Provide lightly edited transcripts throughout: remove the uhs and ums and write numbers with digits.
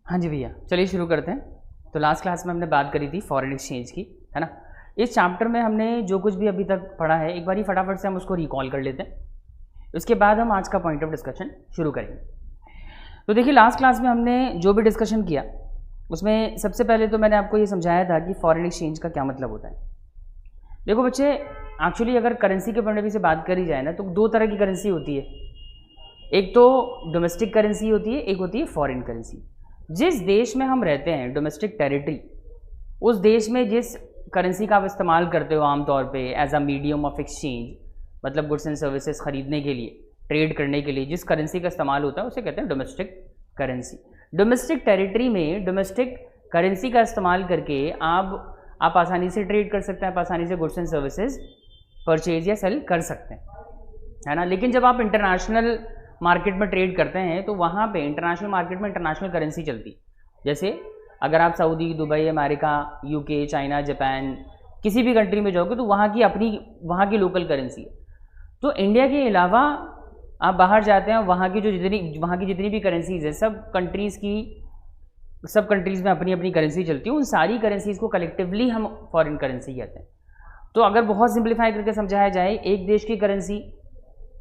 हाँ जी भैया, चलिए शुरू करते हैं। तो लास्ट क्लास में हमने बात करी थी फॉरेन एक्सचेंज की, है ना। इस चैप्टर में हमने जो कुछ भी अभी तक पढ़ा है एक बार फटाफट से हम उसको रिकॉल कर लेते हैं, उसके बाद हम आज का पॉइंट ऑफ डिस्कशन शुरू करेंगे। तो देखिए, लास्ट क्लास में हमने जो भी डिस्कशन किया उसमें सबसे पहले तो मैंने आपको ये समझाया था कि फॉरेन एक्सचेंज का क्या मतलब होता है। देखो बच्चे, एक्चुअली अगर करेंसी के पॉइंट ऑफ व्यू से बात करी जाए ना, तो दो तरह की करेंसी होती है। एक तो डोमेस्टिक करेंसी होती है, एक होती है फॉरेन करेंसी। जिस देश में हम रहते हैं, डोमेस्टिक टेरिटरी, उस देश में जिस करेंसी का आप इस्तेमाल करते हो आमतौर पे as a medium of exchange, मतलब गुड्स एंड सर्विसेज खरीदने के लिए, ट्रेड करने के लिए जिस करेंसी का इस्तेमाल होता है उसे कहते हैं डोमेस्टिक करेंसी। डोमेस्टिक टेरिटरी में डोमेस्टिक करेंसी का इस्तेमाल करके आप आसानी से ट्रेड कर सकते हैं, आप आसानी से गुड्स एंड सर्विसेज परचेज या सेल कर सकते हैं, है ना। लेकिन जब आप इंटरनेशनल मार्केट में ट्रेड करते हैं तो वहाँ पे इंटरनेशनल मार्केट में इंटरनेशनल करेंसी चलती। जैसे अगर आप Saudi, Dubai, America, UK, China, Japan, किसी भी कंट्री में जाओगे तो वहाँ की लोकल करेंसी है। तो इंडिया के अलावा आप बाहर जाते हैं, वहाँ की जितनी भी करेंसीज है, सब कंट्रीज़ में अपनी अपनी करेंसी चलती है। उन सारी करेंसीज़ को कलेक्टिवली हम फॉरेन करेंसी कहते हैं। तो अगर बहुत सिंप्लीफाई करके समझाया जाए, एक देश की करेंसी,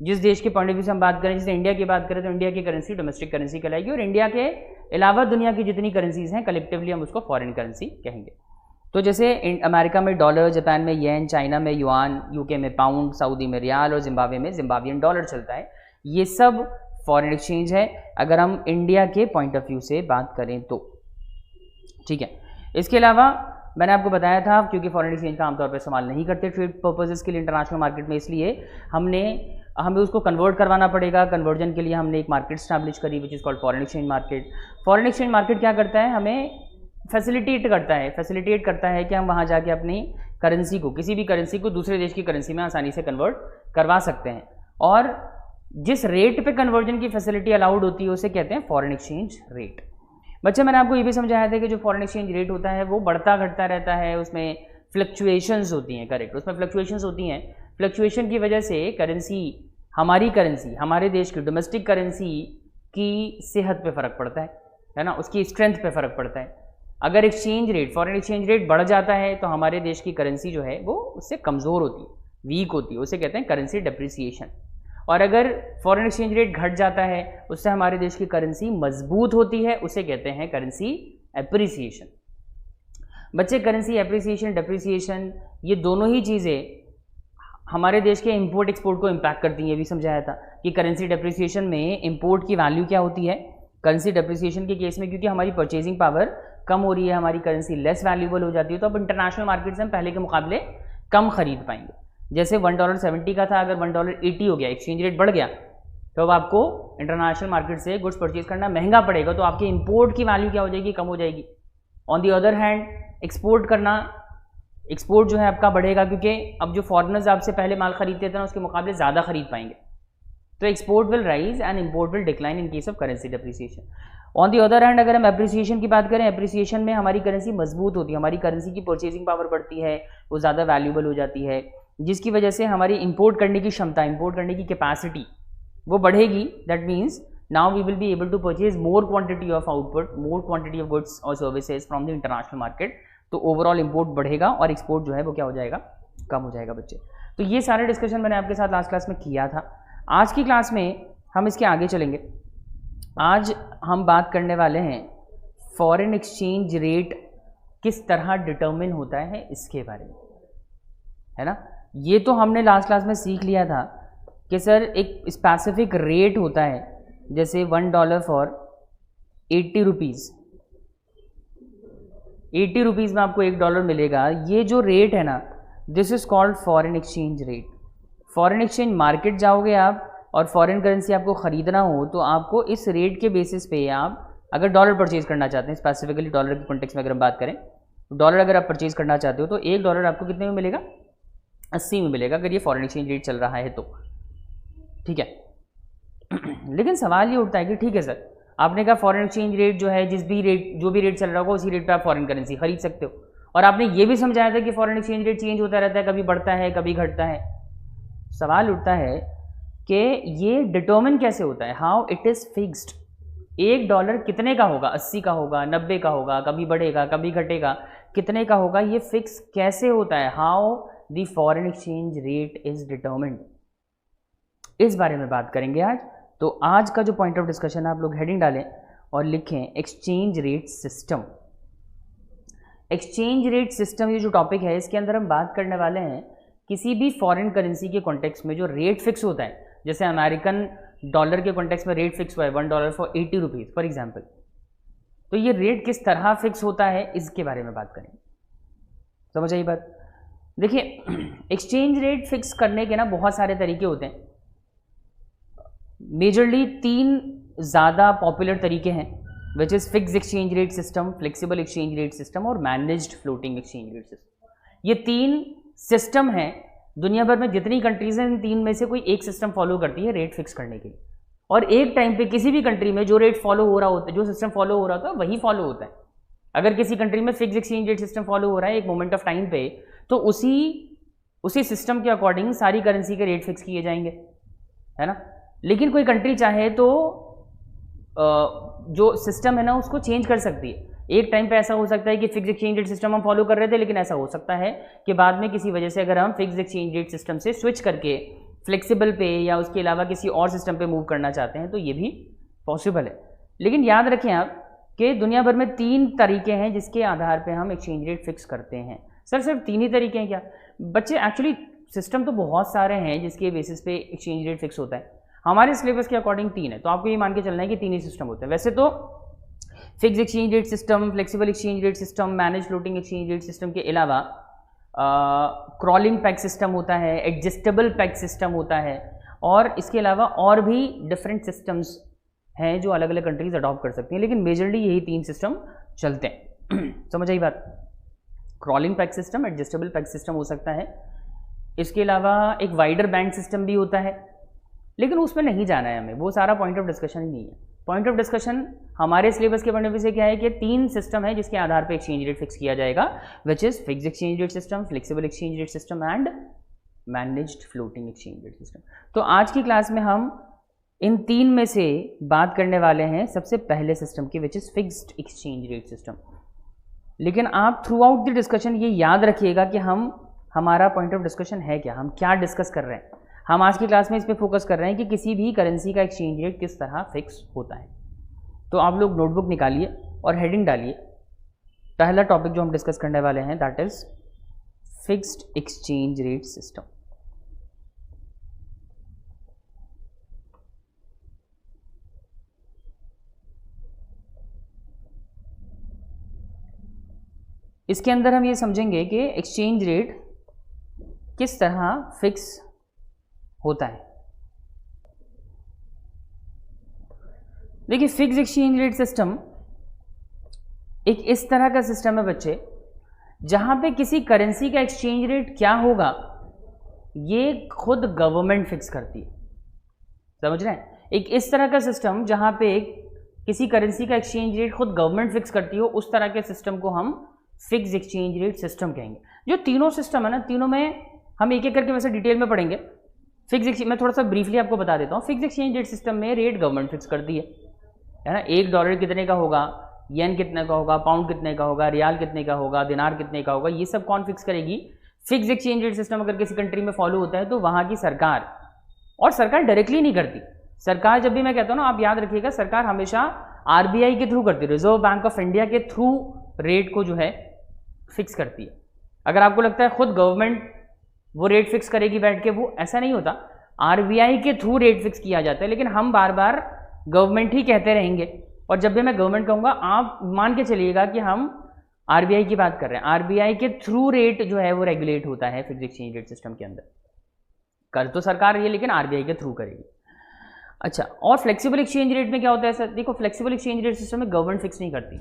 जिस देश के पॉइंट ऑफ व्यू से हम बात करें, जैसे इंडिया की बात करें तो इंडिया की करेंसी डोमेस्टिक करेंसी कहलाएगी, और इंडिया के अलावा दुनिया की जितनी करेंसीज हैं कलेक्टिवली हम उसको फॉरेन करेंसी कहेंगे। तो जैसे अमेरिका में डॉलर, जापान में येन, चाइना में युआन, यूके में पाउंड, सऊदी में रियाल और जिम्बाब्वे में जिम्बाब्वियन डॉलर चलता है। ये सब फॉरेन एक्सचेंज है अगर हम इंडिया के पॉइंट ऑफ व्यू से बात करें तो, ठीक है। इसके अलावा मैंने आपको बताया था, क्योंकि फॉरेन एक्सचेंज का आमतौर पर इस्तेमाल नहीं करते ट्रेड पर्पजेज़ के लिए इंटरनेशनल मार्केट में, इसलिए हमें उसको कन्वर्ट करवाना पड़ेगा। कन्वर्जन के लिए हमने एक मार्केट स्टैब्लिश करी which is called foreign exchange market. Foreign exchange market क्या करता है, हमें फैसिलिटेट करता है कि हम वहाँ जाके अपनी करेंसी को, किसी भी करेंसी को दूसरे देश की करेंसी में आसानी से कन्वर्ट करवा सकते हैं। और जिस रेट पे कन्वर्जन की फैसिलिटी अलाउड होती है उसे कहते हैं फॉरेन एक्सचेंज रेट। बच्चे, मैंने आपको ये भी समझाया था कि जो फॉरेन एक्सचेंज रेट होता है वो बढ़ता घटता रहता है, उसमें फ्लक्चुएशंस होती हैं। करेक्ट, उसमें फ्लक्चुएशंस होती हैं। फ्लक्चुएशन की वजह से हमारी करेंसी, हमारे देश की डोमेस्टिक करेंसी की सेहत पे फ़र्क पड़ता है ना, उसकी स्ट्रेंथ पे फ़र्क पड़ता है। अगर फॉरेन एक्सचेंज रेट बढ़ जाता है तो हमारे देश की करेंसी जो है वो उससे कमज़ोर होती है, वीक होती है, उसे कहते हैं करेंसी डेप्रिसिएशन। और अगर फॉरेन एक्सचेंज रेट घट जाता है उससे हमारे देश की करेंसी मजबूत होती है, उसे कहते हैं करेंसी एप्रिसिएशन। बच्चे, करेंसी एप्रिसिएशन, डेप्रिसिएशन, ये दोनों ही चीज़ें हमारे देश के इंपोर्ट एक्सपोर्ट को इम्पैक्ट करती हैं। ये भी समझाया था कि करेंसी डेप्रिसिएशन में इंपोर्ट की वैल्यू क्या होती है। करेंसी डेप्रिसिएशन के केस में क्योंकि हमारी परचेजिंग पावर कम हो रही है, हमारी करेंसी लेस वैल्यूबल हो जाती है, तो अब इंटरनेशनल मार्केट से हम पहले के मुकाबले कम खरीद पाएंगे। जैसे $1.70 का था, अगर $1.80 हो गया, एक्सचेंज रेट बढ़ गया, तो अब आपको इंटरनेशनल मार्केट से गुड्स परचेज करना महंगा पड़ेगा, तो आपके इंपोर्ट की वैल्यू क्या हो जाएगी, कम हो जाएगी। On the other hand export जो है आपका बढ़ेगा, क्योंकि अब जो फॉरेनर्स आपसे पहले माल खरीदते थे ना उसके मुकाबले ज़्यादा खरीद पाएंगे, तो export will rise and import will decline in case of currency depreciation. On the other hand अगर हम एप्रिसिएशन की बात करें, एप्रिसिएशन में हमारी करेंसी मजबूत होती है, हमारी करेंसी की परचेजिंग पावर बढ़ती है, वो ज़्यादा वैल्यूबल हो जाती है, जिसकी वजह से हमारी इंपोर्ट करने की क्षमता, इंपोर्ट करने की कैपेसिटी वो बढ़ेगी। That means now we will be able to purchase more quantity of output, more quantity of goods और services from the international market, तो ओवरऑल इंपोर्ट बढ़ेगा और एक्सपोर्ट जो है वो क्या हो जाएगा, कम हो जाएगा। बच्चे, तो ये सारे डिस्कशन मैंने आपके साथ लास्ट क्लास में किया था। आज की क्लास में हम इसके आगे चलेंगे। आज हम बात करने वाले हैं फॉरेन एक्सचेंज रेट किस तरह डिटर्मिन होता है इसके बारे में, है ना। ये तो हमने लास्ट क्लास में सीख लिया था कि सर एक स्पेसिफिक रेट होता है, जैसे $1 फॉर 80 रुपीज़, 80 रुपीज़ में आपको $1 मिलेगा। ये जो रेट है ना, this is called foreign exchange rate. Foreign exchange market जाओगे आप और फॉरेन करेंसी आपको ख़रीदना हो तो आपको इस रेट के बेसिस पे, आप अगर डॉलर परचेज़ करना चाहते हैं, स्पेसिफिकली डॉलर के कॉन्टेक्स्ट में अगर हम बात करें, डॉलर अगर आप परचेज़ करना चाहते हो तो $1 आपको कितने में मिलेगा, 80 में मिलेगा, अगर ये फॉरेन एक्सचेंज रेट चल रहा है तो, ठीक है। लेकिन सवाल ये उठता है कि ठीक है सर, आपने कहा फॉरेन एक्सचेंज रेट जो है, जो भी रेट चल रहा होगा उसी रेट पे आप फॉरेन करेंसी खरीद सकते हो, और आपने ये भी समझाया था कि फॉरेन एक्सचेंज रेट चेंज होता रहता है, कभी बढ़ता है कभी घटता है। सवाल उठता है कि ये डिटर्मिन कैसे होता है, हाउ इट इज़ फिक्स्ड। $1 कितने का होगा, 80 का होगा, 90 का होगा, कभी बढ़ेगा कभी घटेगा, कितने का होगा, ये फिक्स कैसे होता है, how the foreign exchange rate is determined, इस बारे में बात करेंगे आज। तो आज का जो पॉइंट ऑफ डिस्कशन है, आप लोग हेडिंग डालें और लिखें exchange rate system. Exchange rate system ये जो टॉपिक है, इसके अंदर हम बात करने वाले हैं किसी भी फॉरेन करेंसी के कॉन्टेक्स्ट में जो रेट फिक्स होता है, जैसे अमेरिकन डॉलर के कॉन्टेक्स्ट में रेट फिक्स हुआ है $1 फॉर 80 रुपीज़ फॉर एग्जाम्पल, तो ये रेट किस तरह फिक्स होता है इसके बारे में बात करेंगे। समझ आई बात। देखिए, एक्सचेंज रेट फिक्स करने के ना बहुत सारे तरीके होते हैं। मेजरली 3 ज़्यादा पॉपुलर तरीके हैं, which is fix exchange rate system, flexible exchange rate system और managed floating exchange rate system. ये 3 सिस्टम हैं। दुनिया भर में जितनी कंट्रीज हैं, इन 3 में से कोई एक सिस्टम फॉलो करती है रेट फिक्स करने के लिए, और एक टाइम पे किसी भी कंट्री में जो रेट फॉलो हो रहा होता है, जो सिस्टम फॉलो हो रहा होता है वही फॉलो होता है। अगर किसी कंट्री में fix exchange rate system follow हो रहा है एक मोमेंट ऑफ टाइम पे, तो उसी सिस्टम के अकॉर्डिंग सारी करेंसी के रेट फिक्स किए जाएंगे, है ना। लेकिन कोई कंट्री चाहे तो जो सिस्टम है ना उसको चेंज कर सकती है। एक टाइम पे ऐसा हो सकता है कि फिक्स एक्सचेंज रेट सिस्टम हम फॉलो कर रहे थे, लेकिन ऐसा हो सकता है कि बाद में किसी वजह से अगर हम फिक्स एक्सचेंज रेट सिस्टम से स्विच करके फ्लेक्सिबल पे या उसके अलावा किसी और सिस्टम पे मूव करना चाहते हैं तो ये भी पॉसिबल है। लेकिन याद रखें आप कि दुनिया भर में 3 तरीके हैं जिसके आधार पे हम एक्सचेंज रेट फिक्स करते हैं। सर सिर्फ 3 ही तरीके हैं क्या? बच्चे, एक्चुअली सिस्टम तो बहुत सारे हैं जिसके बेसिस पे एक्सचेंज रेट फिक्स होता है। हमारे सिलेबस के अकॉर्डिंग 3 है, तो आपको ये मान के चलना है कि 3 ही सिस्टम होते हैं। वैसे तो fix exchange rate system, flexible exchange rate system, manage floating exchange rate system के अलावा क्रॉलिंग पैक सिस्टम होता है, एडजस्टेबल पैक सिस्टम होता है, और इसके अलावा और भी डिफरेंट सिस्टम्स हैं जो अलग अलग कंट्रीज अडॉप्ट कर सकती हैं, लेकिन मेजरली यही 3 सिस्टम चलते हैं। समझ आई बात। Crawling pack system, adjustable pack system हो सकता है, इसके अलावा एक वाइडर बैंड सिस्टम भी होता है, लेकिन उसमें नहीं जाना है हमें, वो सारा पॉइंट ऑफ डिस्कशन ही नहीं है। पॉइंट ऑफ डिस्कशन हमारे सिलेबस के पॉइंट ऑफ व्यू से क्या है कि 3 सिस्टम है जिसके आधार पे एक्सचेंज रेट फिक्स किया जाएगा, which is fix exchange rate system, flexible exchange rate system and managed floating exchange rate system. तो आज की क्लास में हम इन 3 में से बात करने वाले हैं सबसे पहले सिस्टम की, which is fixed exchange rate system. लेकिन आप थ्रू आउट द डिस्कशन ये याद रखिएगा कि हमारा पॉइंट ऑफ डिस्कशन है क्या, हम क्या डिस्कस कर रहे हैं। हम आज की क्लास में इस पर फोकस कर रहे हैं कि किसी भी करेंसी का एक्सचेंज रेट किस तरह फिक्स होता है। तो आप लोग नोटबुक निकालिए और हेडिंग डालिए। पहला टॉपिक जो हम डिस्कस करने वाले हैं that is fixed exchange rate system. इसके अंदर हम ये समझेंगे कि एक्सचेंज रेट किस तरह फिक्स होता है। देखिए, फिक्स एक्सचेंज रेट सिस्टम एक इस तरह का सिस्टम है बच्चे, जहां पे किसी करेंसी का एक्सचेंज रेट क्या होगा ये खुद गवर्नमेंट फिक्स करती है। समझ रहे हैं? एक इस तरह का सिस्टम जहां पे किसी करेंसी का एक्सचेंज रेट खुद गवर्नमेंट फिक्स करती हो, उस तरह के सिस्टम को हम फिक्स एक्सचेंज रेट सिस्टम कहेंगे। जो तीनों सिस्टम है ना, तीनों में हम एक एक करके वैसे डिटेल में पढ़ेंगे। मैं थोड़ा सा ब्रीफली आपको बता देता हूँ। फिक्स एक्सचेंज रेट सिस्टम में रेट गवर्नमेंट फिक्स करती है ना। $1 कितने का होगा, येन कितने का होगा, पाउंड कितने का होगा, रियाल कितने का होगा, दिनार कितने का होगा, ये सब कौन फिक्स करेगी? फिक्स एक्सचेंज रेट सिस्टम अगर किसी कंट्री में फॉलो होता है तो वहाँ की सरकार, और सरकार डायरेक्टली नहीं करती। सरकार, जब भी मैं कहता हूँ ना, आप याद रखिएगा, सरकार हमेशा RBI के थ्रू करती है, रिजर्व बैंक ऑफ इंडिया के थ्रू रेट को जो है फिक्स करती है। अगर आपको लगता है खुद गवर्नमेंट वो रेट फिक्स करेगी बैठ के, वो ऐसा नहीं होता। RBI के थ्रू रेट फिक्स किया जाता है, लेकिन हम बार बार गवर्नमेंट ही कहते रहेंगे, और जब भी मैं गवर्नमेंट कहूँगा आप मान के चलिएगा कि हम RBI की बात कर रहे हैं। RBI के थ्रू रेट जो है वो रेगुलेट होता है फिक्स एक्सचेंज रेट सिस्टम के अंदर। कर तो सरकार रही है, लेकिन RBI के थ्रू करेगी। अच्छा, और फ्लेक्सिबल एक्सचेंज रेट में क्या होता है सर? देखो, फ्लेक्सिबल एक्सचेंज रेट सिस्टम में गवर्नमेंट फिक्स नहीं करती।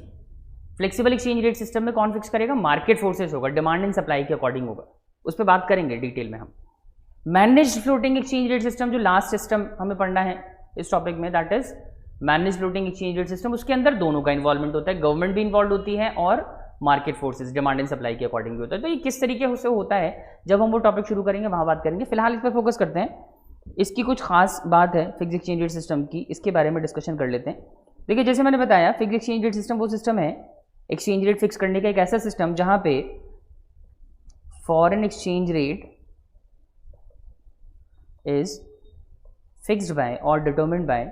फ्लेक्सिबल एक्सचेंज रेट सिस्टम में कौन फिक्स करेगा? मार्केट फोर्सेस होगा, डिमांड एंड सप्लाई के अकॉर्डिंग होगा। उस पर बात करेंगे डिटेल में हम। Managed floating exchange rate system जो लास्ट सिस्टम हमें पढ़ना है इस टॉपिक में, that is managed floating exchange rate system. उसके अंदर दोनों का इन्वॉल्वमेंट होता है, गवर्नमेंट भी इन्वॉल्व होती है और market forces, demand and supply के अकॉर्डिंग भी होता है। तो ये किस तरीके से होता है, जब हम वो टॉपिक शुरू करेंगे वहाँ बात करेंगे। फिलहाल इस पर फोकस करते हैं। इसकी कुछ खास बात है फिक्स एक्सचेंज रेट सिस्टम की, इसके बारे में डिस्कशन कर लेते हैं। देखिए जैसे मैंने बताया फिक्स एक्सचेंज रेट सिस्टम वो सिस्टम है एक्सचेंज रेट फिक्स करने का एक ऐसा सिस्टम जहां पे foreign exchange rate is fixed by और डिटरमिन्ड बाय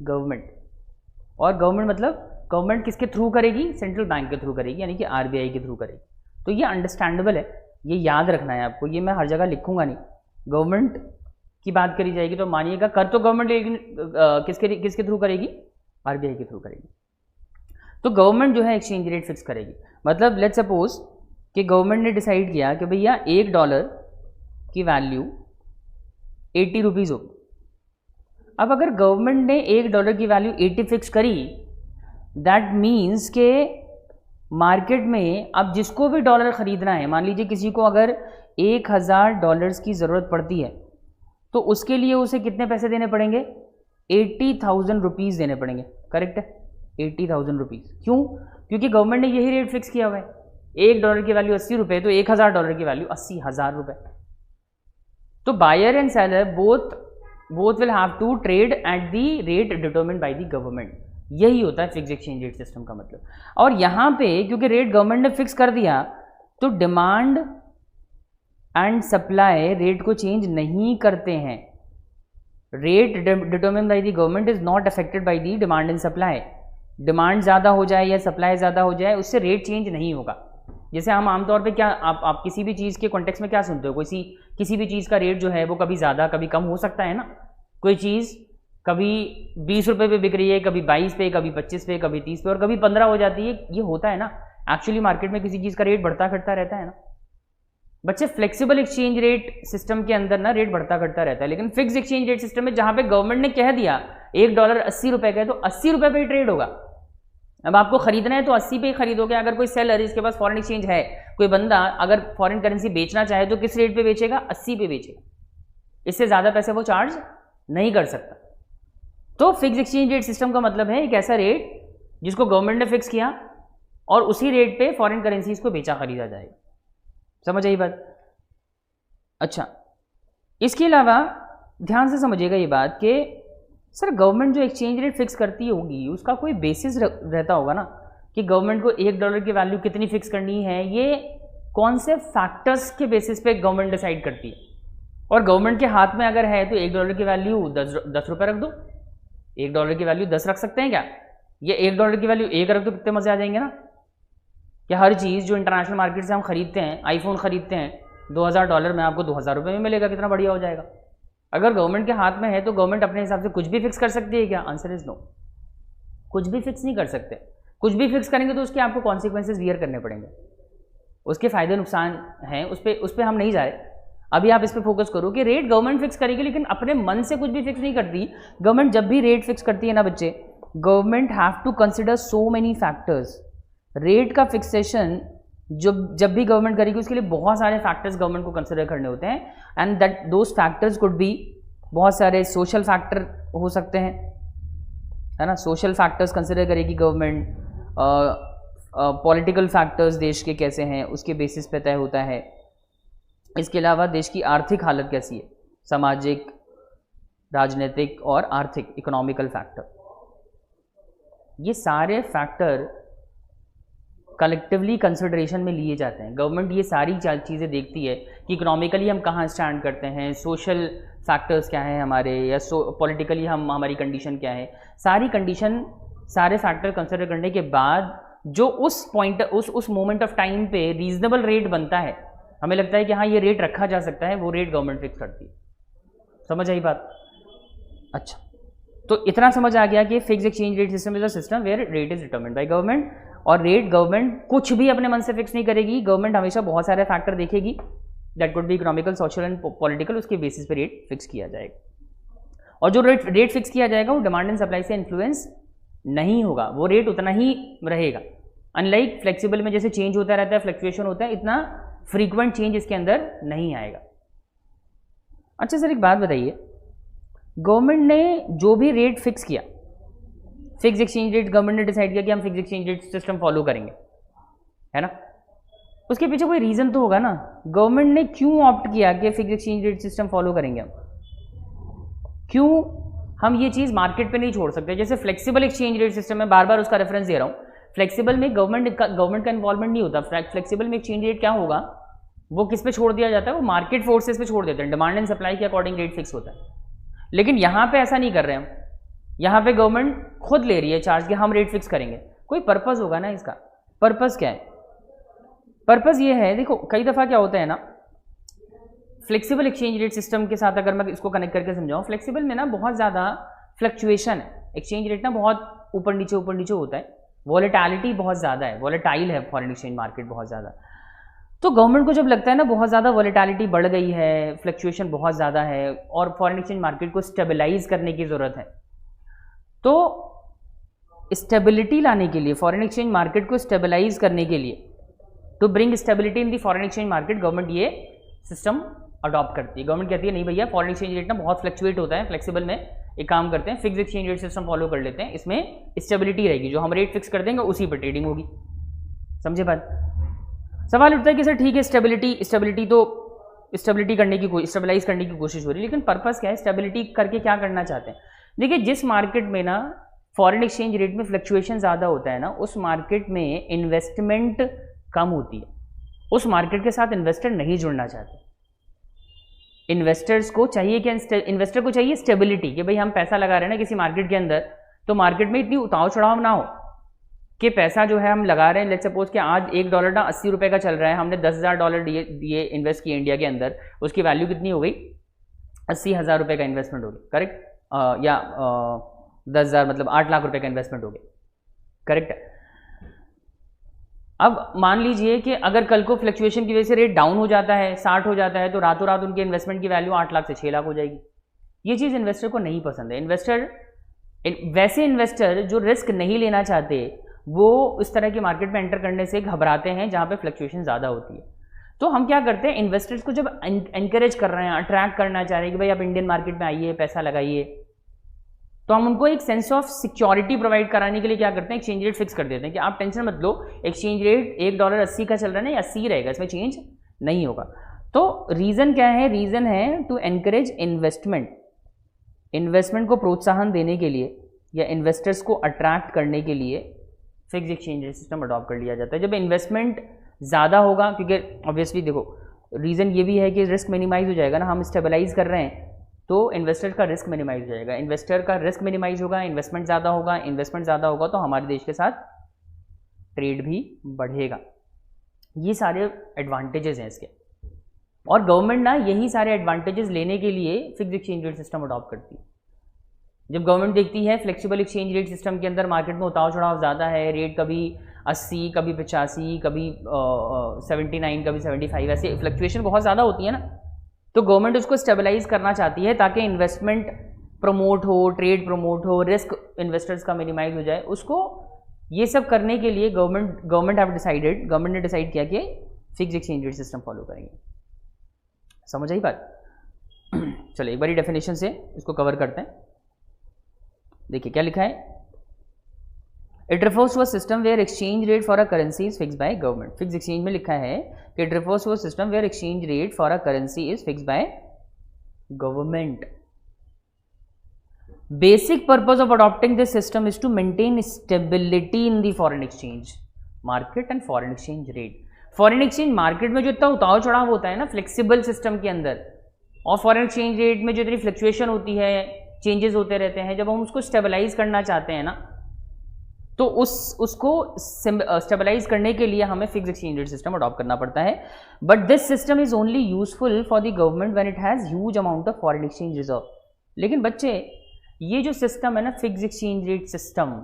गवर्नमेंट। और गवर्नमेंट मतलब गवर्नमेंट किसके थ्रू करेगी? सेंट्रल बैंक के थ्रू करेगी, यानी कि आरबीआई के थ्रू करेगी। तो ये अंडरस्टैंडेबल है, ये याद रखना है आपको, ये मैं हर जगह लिखूंगा नहीं। गवर्नमेंट की बात करी जाएगी तो मानिएगा कर तो गवर्नमेंट, लेकिन किसके थ्रू करेगी? आरबीआई के थ्रू करेगी। तो गवर्नमेंट जो है एक्सचेंज रेट फिक्स करेगी। मतलब लेट्स सपोज कि गवर्नमेंट ने डिसाइड किया कि भैया $1 की वैल्यू 80 रुपीज़ हो। अब अगर गवर्नमेंट ने $1 की वैल्यू 80 फिक्स करी, दैट मीन्स के मार्केट में अब जिसको भी डॉलर ख़रीदना है, मान लीजिए किसी को अगर $1000 की ज़रूरत पड़ती है तो उसके लिए उसे कितने पैसे देने पड़ेंगे? 80,000 रुपीज़ देने पड़ेंगे। करेक्ट है, 80,000 रुपीज़। क्यों? क्योंकि गवर्नमेंट ने यही रेट फिक्स किया हुआ है। $1 की वैल्यू 80 रुपये, तो $1000 की वैल्यू 80,000 रुपये। तो buyer and seller both will have to trade at the rate determined by the government. यही होता है फिक्स एक्सचेंज रेट सिस्टम का मतलब। और यहाँ पे क्योंकि रेट गवर्नमेंट ने फिक्स कर दिया तो डिमांड एंड सप्लाई रेट को चेंज नहीं करते हैं। Rate determined by the government is not affected by the demand and supply. Demand ज़्यादा हो जाए या सप्लाई ज़्यादा हो जाए उससे रेट चेंज नहीं होगा। जैसे हम आमतौर पे क्या आप किसी भी चीज़ के कॉन्टेक्स्ट में क्या सुनते हो? किसी भी चीज़ का रेट जो है वो कभी ज़्यादा कभी कम हो सकता है ना। कोई चीज़ कभी 20 रुपये पे बिक रही है, कभी 22 पे, कभी 25 पे, कभी 30 पे और कभी 15 हो जाती है। ये होता है ना, एक्चुअली मार्केट में किसी चीज़ का रेट बढ़ता घटता रहता है ना। बच्चे फ्लेक्सिबल एक्सचेंज रेट सिस्टम के अंदर ना रेट बढ़ता घटता रहता है, लेकिन फिक्स एक्सचेंज रेट सिस्टम में जहाँ पे गवर्नमेंट ने कह दिया $1 80 रुपये का है तो 80 रुपये पे ही ट्रेड होगा। अब आपको खरीदना है तो 80 पे ही खरीदोगे। अगर कोई सेलर जिसके पास फॉरेन एक्सचेंज है, कोई बंदा अगर फॉरेन करेंसी बेचना चाहे तो किस रेट पे बेचेगा? 80 पे बेचेगा। इससे ज़्यादा पैसे वो चार्ज नहीं कर सकता। तो फिक्स एक्सचेंज रेट सिस्टम का मतलब है एक ऐसा रेट जिसको गवर्नमेंट ने फिक्स किया और उसी रेट पे फॉरेन करेंसीज को बेचा खरीदा जाएगा। समझ आई बात? अच्छा, इसके अलावा ध्यान से समझिएगा ये बात कि सर गवर्नमेंट जो एक्सचेंज रेट फिक्स करती होगी उसका कोई बेसिस रहता होगा ना कि गवर्नमेंट को $1 की वैल्यू कितनी फिक्स करनी है। ये कौन से फैक्टर्स के बेसिस पे गवर्नमेंट डिसाइड करती है? और गवर्नमेंट के हाथ में अगर है तो $1 की वैल्यू 10 रुपये रख दो। $1 की वैल्यू 10 रख सकते हैं क्या? ये $1 की वैल्यू 1 रख दो, कितने मजे आ जाएंगे ना। कि हर चीज़ जो इंटरनेशनल मार्केट से हम खरीदते हैं, आईफोन खरीदते हैं $2000 में, आपको 2000 रुपये में मिलेगा, कितना बढ़िया हो जाएगा। अगर गवर्नमेंट के हाथ में है तो गवर्नमेंट अपने हिसाब से कुछ भी फिक्स कर सकती है क्या? आंसर इज नो, कुछ भी फिक्स नहीं कर सकते। कुछ भी फिक्स करेंगे तो उसके आपको कॉन्सिक्वेंसेज बियर करने पड़ेंगे, उसके फायदे नुकसान हैं, उस पर हम नहीं जा रहे। अभी आप इस पर फोकस करो कि रेट गवर्नमेंट फिक्स करेगी, लेकिन अपने मन से कुछ भी फिक्स नहीं करती। गवर्नमेंट जब भी रेट फिक्स करती है ना बच्चे, government have to consider so many factors. Rate का फिक्सेशन जब भी गवर्नमेंट करेगी उसके लिए बहुत सारे फैक्टर्स गवर्नमेंट को कंसिडर करने होते हैं, and that those factors could be, बहुत सारे सोशल फैक्टर हो सकते हैं, है ना। सोशल फैक्टर्स कंसिडर करेगी गवर्नमेंट, पॉलिटिकल फैक्टर्स देश के कैसे हैं उसके बेसिस पे तय होता है। इसके अलावा देश की आर्थिक हालत कैसी है, सामाजिक, राजनीतिक और आर्थिक, इकोनॉमिकल फैक्टर, ये सारे फैक्टर कलेक्टिवली कंसिडरेशन में लिए जाते हैं। गवर्नमेंट ये सारी चीज़ें देखती है कि इकोनॉमिकली हम कहाँ स्टैंड करते हैं, सोशल फैक्टर्स क्या हैं हमारे, या पॉलिटिकली हमारी कंडीशन क्या है। सारी कंडीशन, सारे फैक्टर कंसिडर करने के बाद जो उस पॉइंट उस मोमेंट ऑफ टाइम पे रीजनेबल रेट बनता है, हमें लगता है कि हाँ ये रेट रखा जा सकता है, वो रेट गवर्नमेंट फिक्स करती है। समझ आई बात? अच्छा, तो इतना समझ आ गया कि fix exchange rate system is a system where rate is determined by government. और रेट गवर्नमेंट कुछ भी अपने मन से फिक्स नहीं करेगी, गवर्नमेंट हमेशा बहुत सारे फैक्टर देखेगी, that could be economical, social and political, उसके बेसिस पे रेट फिक्स किया जाएगा। और जो रेट फिक्स किया जाएगा वो डिमांड एंड सप्लाई से इन्फ्लुएंस नहीं होगा, वो रेट उतना ही रहेगा। अनलाइक फ्लेक्सिबल में जैसे चेंज होता रहता है, फ्लक्चुएशन होता है, इतना फ्रीक्वेंट चेंज इसके अंदर नहीं आएगा। अच्छा सर एक बात बताइए, गवर्नमेंट ने जो भी रेट फिक्स किया, फिक्स एक्सचेंज रेट गवर्नमेंट ने डिसाइड किया कि हम fix exchange rate system follow करेंगे, है ना, उसके पीछे कोई रीजन तो होगा ना। गवर्नमेंट ने क्यों ऑप्ट किया कि fix exchange rate system follow करेंगे हम? क्यों हम ये चीज़ मार्केट पे नहीं छोड़ सकते। जैसे फ्लेक्सिबल एक्सचेंज रेट सिस्टम है, बार बार उसका रेफरेंस दे रहा हूँ। फ्लेक्सिबल में गवर्नमेंट का इन्वॉल्वमेंट नहीं होता। फ्लेक्सिबल में एक्सचेंज रेट क्या होगा, वो किस पे छोड़ दिया जाता है, वो मार्केट फोर्सेस पे छोड़ देते हैं, डिमांड एंड सप्लाई के अकॉर्डिंग रेट फिक्स होता है। लेकिन यहाँ पे ऐसा नहीं कर रहे हम, यहाँ पे गवर्नमेंट खुद ले रही है चार्ज कि हम रेट फिक्स करेंगे। कोई पर्पस होगा ना इसका, पर्पस क्या है? पर्पस ये है, देखो कई दफ़ा क्या होता है ना, फ्लेक्सिबल एक्सचेंज रेट सिस्टम के साथ अगर मैं इसको कनेक्ट करके समझाऊँ, फ्लेक्सिबल में ना बहुत ज़्यादा फ्लक्चुएशन है, एक्सचेंज रेट ना बहुत ऊपर नीचे होता है, वॉलेटिलिटी बहुत ज़्यादा है, वॉलेटाइल है फॉरेन एक्सचेंज मार्केट बहुत ज़्यादा। तो गवर्नमेंट को जब लगता है ना बहुत ज़्यादा वॉलेटिलिटी बढ़ गई है, फ्लक्चुएशन बहुत ज़्यादा है और फॉरेन एक्सचेंज मार्केट को स्टेबलाइज करने की ज़रूरत है, तो स्टेबिलिटी लाने के लिए, फॉरेन एक्सचेंज मार्केट को स्टेबलाइज करने के लिए, to bring stability in the foreign exchange market, government ये सिस्टम अडॉप्ट करती है। गवर्नमेंट कहती है नहीं भैया फॉरेन एक्सचेंज रेट ना बहुत फ्लक्चुएट होता है, फ्लेक्सिबल में एक काम करते हैं, fix exchange rate system follow कर लेते हैं, इसमें स्टेबिलिटी रहेगी, जो हम रेट फिक्स कर देंगे उसी पर ट्रेडिंग होगी। समझे बात? सवाल उठता है कि सर ठीक है, स्टेबिलिटी तो स्टेबिलिटी करने की स्टेबलाइज करने की कोशिश हो रही है, लेकिन पर्पस क्या है, स्टेबिलिटी करके क्या करना चाहते हैं? देखिए, जिस मार्केट में ना फॉरेन एक्सचेंज रेट में फ्लक्चुएशन ज़्यादा होता है ना, उस मार्केट में इन्वेस्टमेंट कम होती है, उस मार्केट के साथ इन्वेस्टर नहीं जुड़ना चाहते। इन्वेस्टर्स को चाहिए क्या, इन्वेस्टर को चाहिए स्टेबिलिटी, कि भाई हम पैसा लगा रहे हैं ना किसी मार्केट के अंदर, तो मार्केट में इतनी उतार चढ़ाव ना हो कि पैसा जो है हम लगा रहे हैं, लेट्स सपोज कि आज $1 ना 80 रुपये का चल रहा है, हमने $10,000 दिए इन्वेस्ट किए इंडिया के अंदर, उसकी वैल्यू कितनी हो गई, 80,000 रुपये का इन्वेस्टमेंट हो गई, करेक्ट? या 10,000 मतलब 8 लाख रुपए का इन्वेस्टमेंट हो गया, करेक्ट? अब मान लीजिए कि अगर कल को फ्लक्चुएशन की वजह से रेट डाउन हो जाता है, 60 हो जाता है, तो रातों रात उनके इन्वेस्टमेंट की वैल्यू 8 लाख से 6 लाख हो जाएगी। ये चीज़ इन्वेस्टर को नहीं पसंद है। वैसे इन्वेस्टर जो रिस्क नहीं लेना चाहते, वो इस तरह के मार्केट में एंटर करने से घबराते हैं जहाँ पे फ्लक्चुएशन ज़्यादा होती है। तो हम क्या करते हैं, इन्वेस्टर्स को जब एनकरेज कर रहे हैं, अट्रैक्ट करना चाह रहे हैं कि भाई आप इंडियन मार्केट में आइए, पैसा लगाइए, तो हम उनको एक सेंस ऑफ सिक्योरिटी प्रोवाइड कराने के लिए क्या करते हैं, एक्सचेंज रेट फिक्स कर देते हैं कि आप टेंशन मत लो, एक्सचेंज रेट $1.80 का चल रहा है ना, 80 रहेगा, इसमें चेंज नहीं होगा। तो रीज़न क्या है? रीज़न है टू एनकरेज इन्वेस्टमेंट को प्रोत्साहन देने के लिए या इन्वेस्टर्स को अट्रैक्ट करने के लिए fix exchange rate system adopt कर लिया जाता है। जब इन्वेस्टमेंट ज़्यादा होगा, क्योंकि ऑब्वियसली देखो रीज़न ये भी है कि रिस्क मिनिमाइज हो जाएगा ना, हम स्टेबलाइज कर रहे हैं तो इन्वेस्टर का रिस्क मिनिमाइज हो जाएगा, इन्वेस्टर का रिस्क मिनिमाइज होगा, इन्वेस्टमेंट ज़्यादा होगा, तो हमारे देश के साथ ट्रेड भी बढ़ेगा। ये सारे एडवांटेजेस हैं इसके, और गवर्नमेंट ना यही सारे एडवांटेजेस लेने के लिए fix exchange rate system adopt करती है। जब गवर्नमेंट देखती है फ्लेक्सिबल एक्सचेंज रेट सिस्टम के अंदर मार्केट में उतार चढ़ाव ज़्यादा है, रेट कभी 80, कभी 85, कभी 79, कभी 75, ऐसे फ्लक्चुएशन बहुत ज़्यादा होती है ना, तो गवर्नमेंट उसको स्टेबलाइज करना चाहती है ताकि इन्वेस्टमेंट प्रमोट हो, ट्रेड प्रमोट हो, रिस्क इन्वेस्टर्स का मिनिमाइज हो जाए। उसको ये सब करने के लिए गवर्नमेंट ने डिसाइड किया कि fix exchange rate system follow करेंगे। समझ आई बात? चलो एक बारी डेफिनेशन से इसको कवर करते हैं। देखिए क्या लिखा है, it refers to a system where exchange rate for a currency is fix by government. Fix exchange में लिखा है कि it refers to a system where exchange rate for a currency is fix by government. Basic purpose of adopting this system is to maintain stability in the foreign exchange market and foreign exchange rate. Foreign exchange market में जो इतना उतार चढ़ाव होता है ना flexible system के अंदर, और फॉरेन एक्सचेंज रेट में जो इतनी फ्लक्चुएशन होती है, चेंजेस होते रहते हैं, जब हम उसको स्टेबलाइज करना चाहते हैं ना, तो उसको स्टेबलाइज करने के लिए हमें fix exchange rate system adopt करना पड़ता है। But this system is only useful for the government when it has huge amount of foreign exchange reserve. लेकिन बच्चे, ये जो सिस्टम है ना फिक्स एक्सचेंज रेट सिस्टम,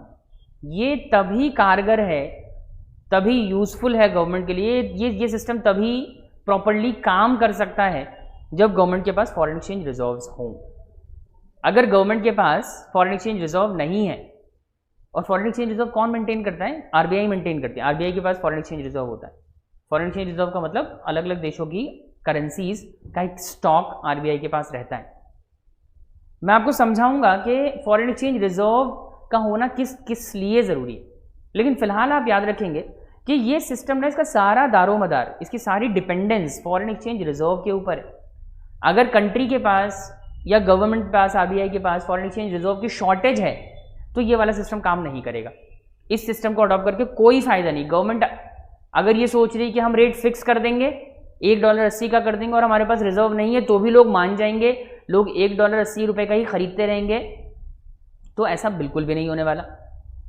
ये तभी कारगर है, तभी यूजफुल है गवर्नमेंट के लिए, ये सिस्टम तभी प्रॉपरली काम कर सकता है जब गवर्नमेंट के पास फॉरेन एक्सचेंज रिजर्व्स हों। अगर गवर्नमेंट के पास फॉरेन एक्सचेंज रिजर्व नहीं है, और फॉरेन एक्सचेंज रिजर्व कौन मेंटेन करता है? आरबीआई मेंटेन करती है। आरबीआई के पास फॉरेन एक्सचेंज रिजर्व होता है। फॉरेन एक्सचेंज रिजर्व का मतलब अलग अलग देशों की करेंसीज का एक स्टॉक आरबीआई के पास रहता है। मैं आपको समझाऊंगा कि फॉरेन एक्सचेंज रिजर्व का होना किस लिए ज़रूरी है, लेकिन फिलहाल आप याद रखेंगे कि ये सिस्टम ना, इसका सारा दारोमदार, इसकी सारी डिपेंडेंस फॉरेन एक्सचेंज रिजर्व के ऊपर है। अगर कंट्री के पास या गवर्नमेंट के पास, आरबीआई के पास फॉरेन एक्सचेंज रिजर्व की शॉर्टेज है, तो ये वाला सिस्टम काम नहीं करेगा। इस सिस्टम को अडॉप्ट करके कोई फायदा नहीं। गवर्नमेंट अगर ये सोच रही कि हम रेट फिक्स कर देंगे, $1.80 का कर देंगे और हमारे पास रिजर्व नहीं है तो भी लोग मान जाएंगे, लोग $1.80 का ही खरीदते रहेंगे, तो ऐसा बिल्कुल भी नहीं होने वाला।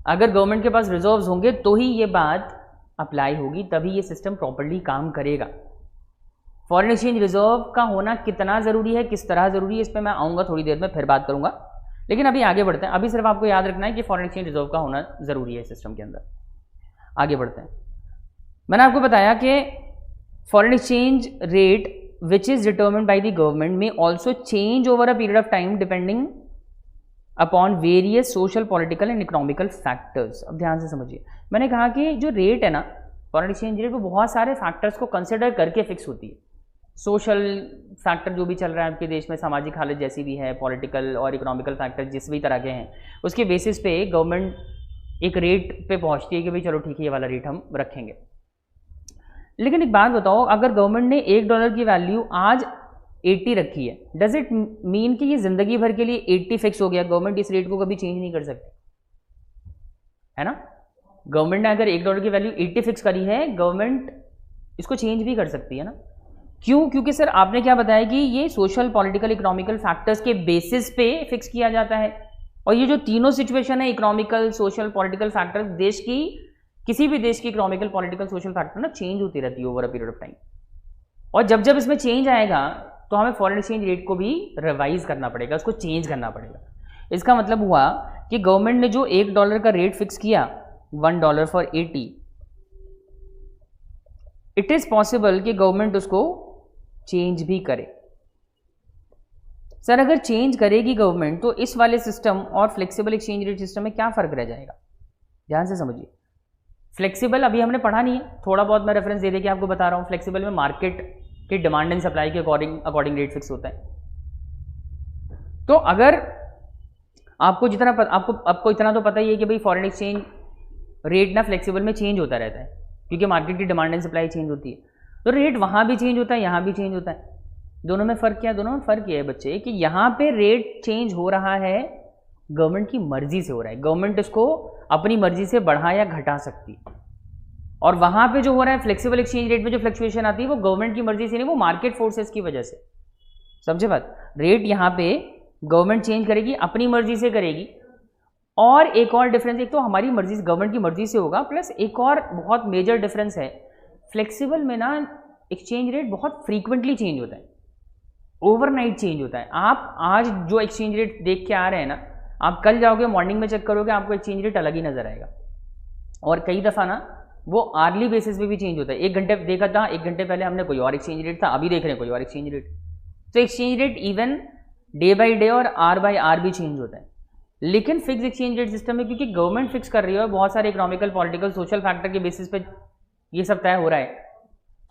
अगर गवर्नमेंट के पास रिजर्व्स होंगे तो ही ये बात अप्लाई होगी, तभी ये सिस्टम प्रॉपर्ली काम करेगा। फॉरेन एक्सचेंज रिजर्व का होना कितना ज़रूरी है, किस तरह ज़रूरी है, इस पर मैं आऊँगा थोड़ी देर में, फिर बात करूँगा। लेकिन अभी आगे बढ़ते हैं। अभी सिर्फ आपको याद रखना है कि फॉरेन एक्सचेंज रिजर्व का होना ज़रूरी है सिस्टम के अंदर। आगे बढ़ते हैं। मैंने आपको बताया कि foreign exchange rate which is determined by the government में also change over a period of time depending upon various social, political and economical factors. अब ध्यान से समझिए, मैंने कहा कि जो रेट है ना फॉरेन एक्सचेंज रेट, वो बहुत सारे फैक्टर्स को कंसिडर करके फिक्स होती है। सोशल फैक्टर जो भी चल रहा है आपके देश में, सामाजिक हालत जैसी भी है, पॉलिटिकल और इकोनॉमिकल फैक्टर जिस भी तरह के हैं, उसके बेसिस पे गवर्नमेंट एक रेट पे पहुंचती है कि भाई चलो ठीक है ये वाला रेट हम रखेंगे। लेकिन एक बात बताओ, अगर गवर्नमेंट ने $1 की वैल्यू आज 80 रखी है, डज इट मीन कि ये जिंदगी भर के लिए 80 फिक्स हो गया? गवर्नमेंट इस रेट को कभी चेंज नहीं कर सकती, है ना। गवर्नमेंट ने अगर $1 की वैल्यू 80 फिक्स करी है, गवर्नमेंट इसको चेंज भी कर सकती है ना। क्यों? क्योंकि सर आपने क्या बताया कि ये सोशल, पॉलिटिकल, इकोनॉमिकल फैक्टर्स के बेसिस पे फिक्स किया जाता है, और ये जो तीनों सिचुएशन है, इकोनॉमिकल, सोशल, पॉलिटिकल फैक्टर, देश की किसी भी देश की इकोनॉमिकल, पॉलिटिकल, सोशल फैक्टर ना चेंज होती रहती है over a period of time, और जब जब इसमें चेंज आएगा तो हमें फॉरेन एक्सचेंज रेट को भी रिवाइज करना पड़ेगा, उसको चेंज करना पड़ेगा। इसका मतलब हुआ कि गवर्नमेंट ने जो $1 का रेट फिक्स किया, $1 फॉर 80, इट इज पॉसिबल कि गवर्नमेंट उसको चेंज भी करे। सर अगर चेंज करेगी गवर्नमेंट तो इस वाले सिस्टम और फ्लेक्सिबल एक्सचेंज रेट सिस्टम में क्या फर्क रह जाएगा? ध्यान से समझिए। फ्लेक्सिबल अभी हमने पढ़ा नहीं है, थोड़ा बहुत मैं रेफरेंस दे के आपको बता रहा हूं। फ्लेक्सिबल में मार्केट की डिमांड एंड सप्लाई के अकॉर्डिंग रेट फिक्स होता है। तो अगर आपको जितना आपको इतना तो पता ही है कि भाई फॉरेन एक्सचेंज रेट ना फ्लेक्सिबल में चेंज होता रहता है, क्योंकि मार्केट की डिमांड एंड सप्लाई चेंज होती है, तो रेट वहां भी चेंज होता है, यहां भी चेंज होता है। दोनों में फ़र्क क्या है? दोनों में फ़र्क ये है बच्चे कि यहाँ पे रेट चेंज हो रहा है गवर्नमेंट की मर्जी से हो रहा है, गवर्नमेंट इसको अपनी मर्जी से बढ़ा या घटा सकती है, और वहाँ पे जो हो रहा है फ्लेक्सिबल एक्सचेंज रेट में जो फ्लक्चुएशन आती है वो गवर्नमेंट की मर्जी से नहीं, वो मार्केट फोर्सेस की वजह से। समझे बात? रेट यहाँ पे गवर्नमेंट चेंज करेगी, अपनी मर्जी से करेगी, और एक और डिफरेंस, एक तो हमारी मर्जी से, गवर्नमेंट की मर्जी से होगा, प्लस एक और बहुत मेजर डिफरेंस है, फ्लेक्सिबल में ना एक्सचेंज रेट बहुत फ्रीक्वेंटली चेंज होता है, ओवरनाइट चेंज होता है। आप आज जो एक्सचेंज रेट देख के आ रहे हैं ना, आप कल जाओगे मॉर्निंग में चेक करोगे, आपको एक्सचेंज रेट अलग ही नजर आएगा, और कई दफ़ा ना वो आर्ली बेसिस पे भी चेंज होता है। 1 घंटे देखा था, 1 घंटे पहले हमने कोई और एक्सचेंज रेट था, अभी देख रहे हैं कोई और एक्सचेंज रेट। तो exchange rate even day by day और आर बाई आर भी चेंज होता है। लेकिन फिक्स एक्सचेंज रेट सिस्टम में क्योंकि गवर्नमेंट फिक्स कर रही है और बहुत सारे इकोनॉमिकल, पॉलिटिकल, सोशल फैक्टर के बेसिस पे ये सब तय हो रहा है,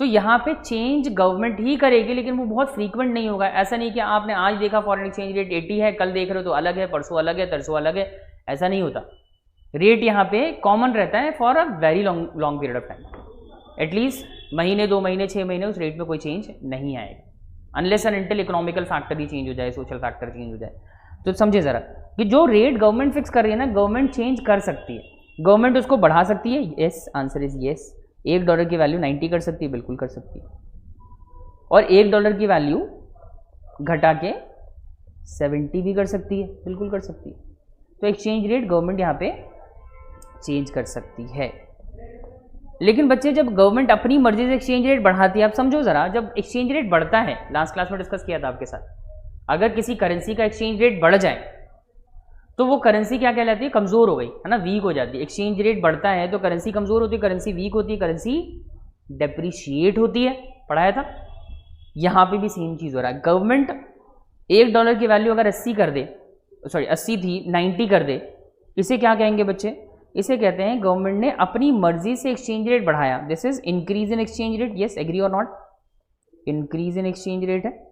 तो यहाँ पे चेंज गवर्नमेंट ही करेगी, लेकिन वो बहुत फ्रीक्वेंट नहीं होगा। ऐसा नहीं कि आपने आज देखा फॉरेन एक्सचेंज रेट 80 है, कल देख रहे हो तो अलग है, परसों अलग है, तरसों अलग है, ऐसा नहीं होता। रेट यहाँ पे कॉमन रहता है for a very long period of time, at least महीने, 2 महीने, 6 महीने उस रेट में कोई चेंज नहीं आएगा, unless and until economical factor he change हो जाए, सोशल फैक्टर चेंज हो जाए। तो समझे ज़रा कि जो रेट गवर्नमेंट फिक्स कर रही है ना, गवर्नमेंट चेंज कर सकती है, गवर्नमेंट उसको बढ़ा सकती है। Yes, answer is yes. $1 की वैल्यू 90 कर सकती है, बिल्कुल कर सकती है, और $1 की वैल्यू घटा के 70 भी कर सकती है, बिल्कुल कर सकती है। तो एक्सचेंज रेट गवर्नमेंट यहाँ पे चेंज कर सकती है। लेकिन बच्चे जब गवर्नमेंट अपनी मर्जी से एक्सचेंज रेट बढ़ाती है, आप समझो जरा, जब एक्सचेंज रेट बढ़ता है, लास्ट क्लास में डिस्कस किया था आपके साथ, अगर किसी करेंसी का एक्सचेंज रेट बढ़ जाए तो वो करेंसी क्या कहलाती है? कमजोर हो गई, है ना, वीक हो जाती है। एक्सचेंज रेट बढ़ता है तो करेंसी कमजोर होती है, करेंसी वीक होती है, करेंसी डेप्रिशिएट होती है, पढ़ाया था। यहाँ पे भी सेम चीज हो रहा है। गवर्नमेंट $1 की वैल्यू अगर 80 कर दे, सॉरी 80 थी 90 कर दे, इसे क्या कहेंगे बच्चे? इसे कहते हैं गवर्नमेंट ने अपनी मर्जी से एक्सचेंज रेट बढ़ाया। This is increase in exchange rate. Yes, agree और not? Increase in exchange rate है,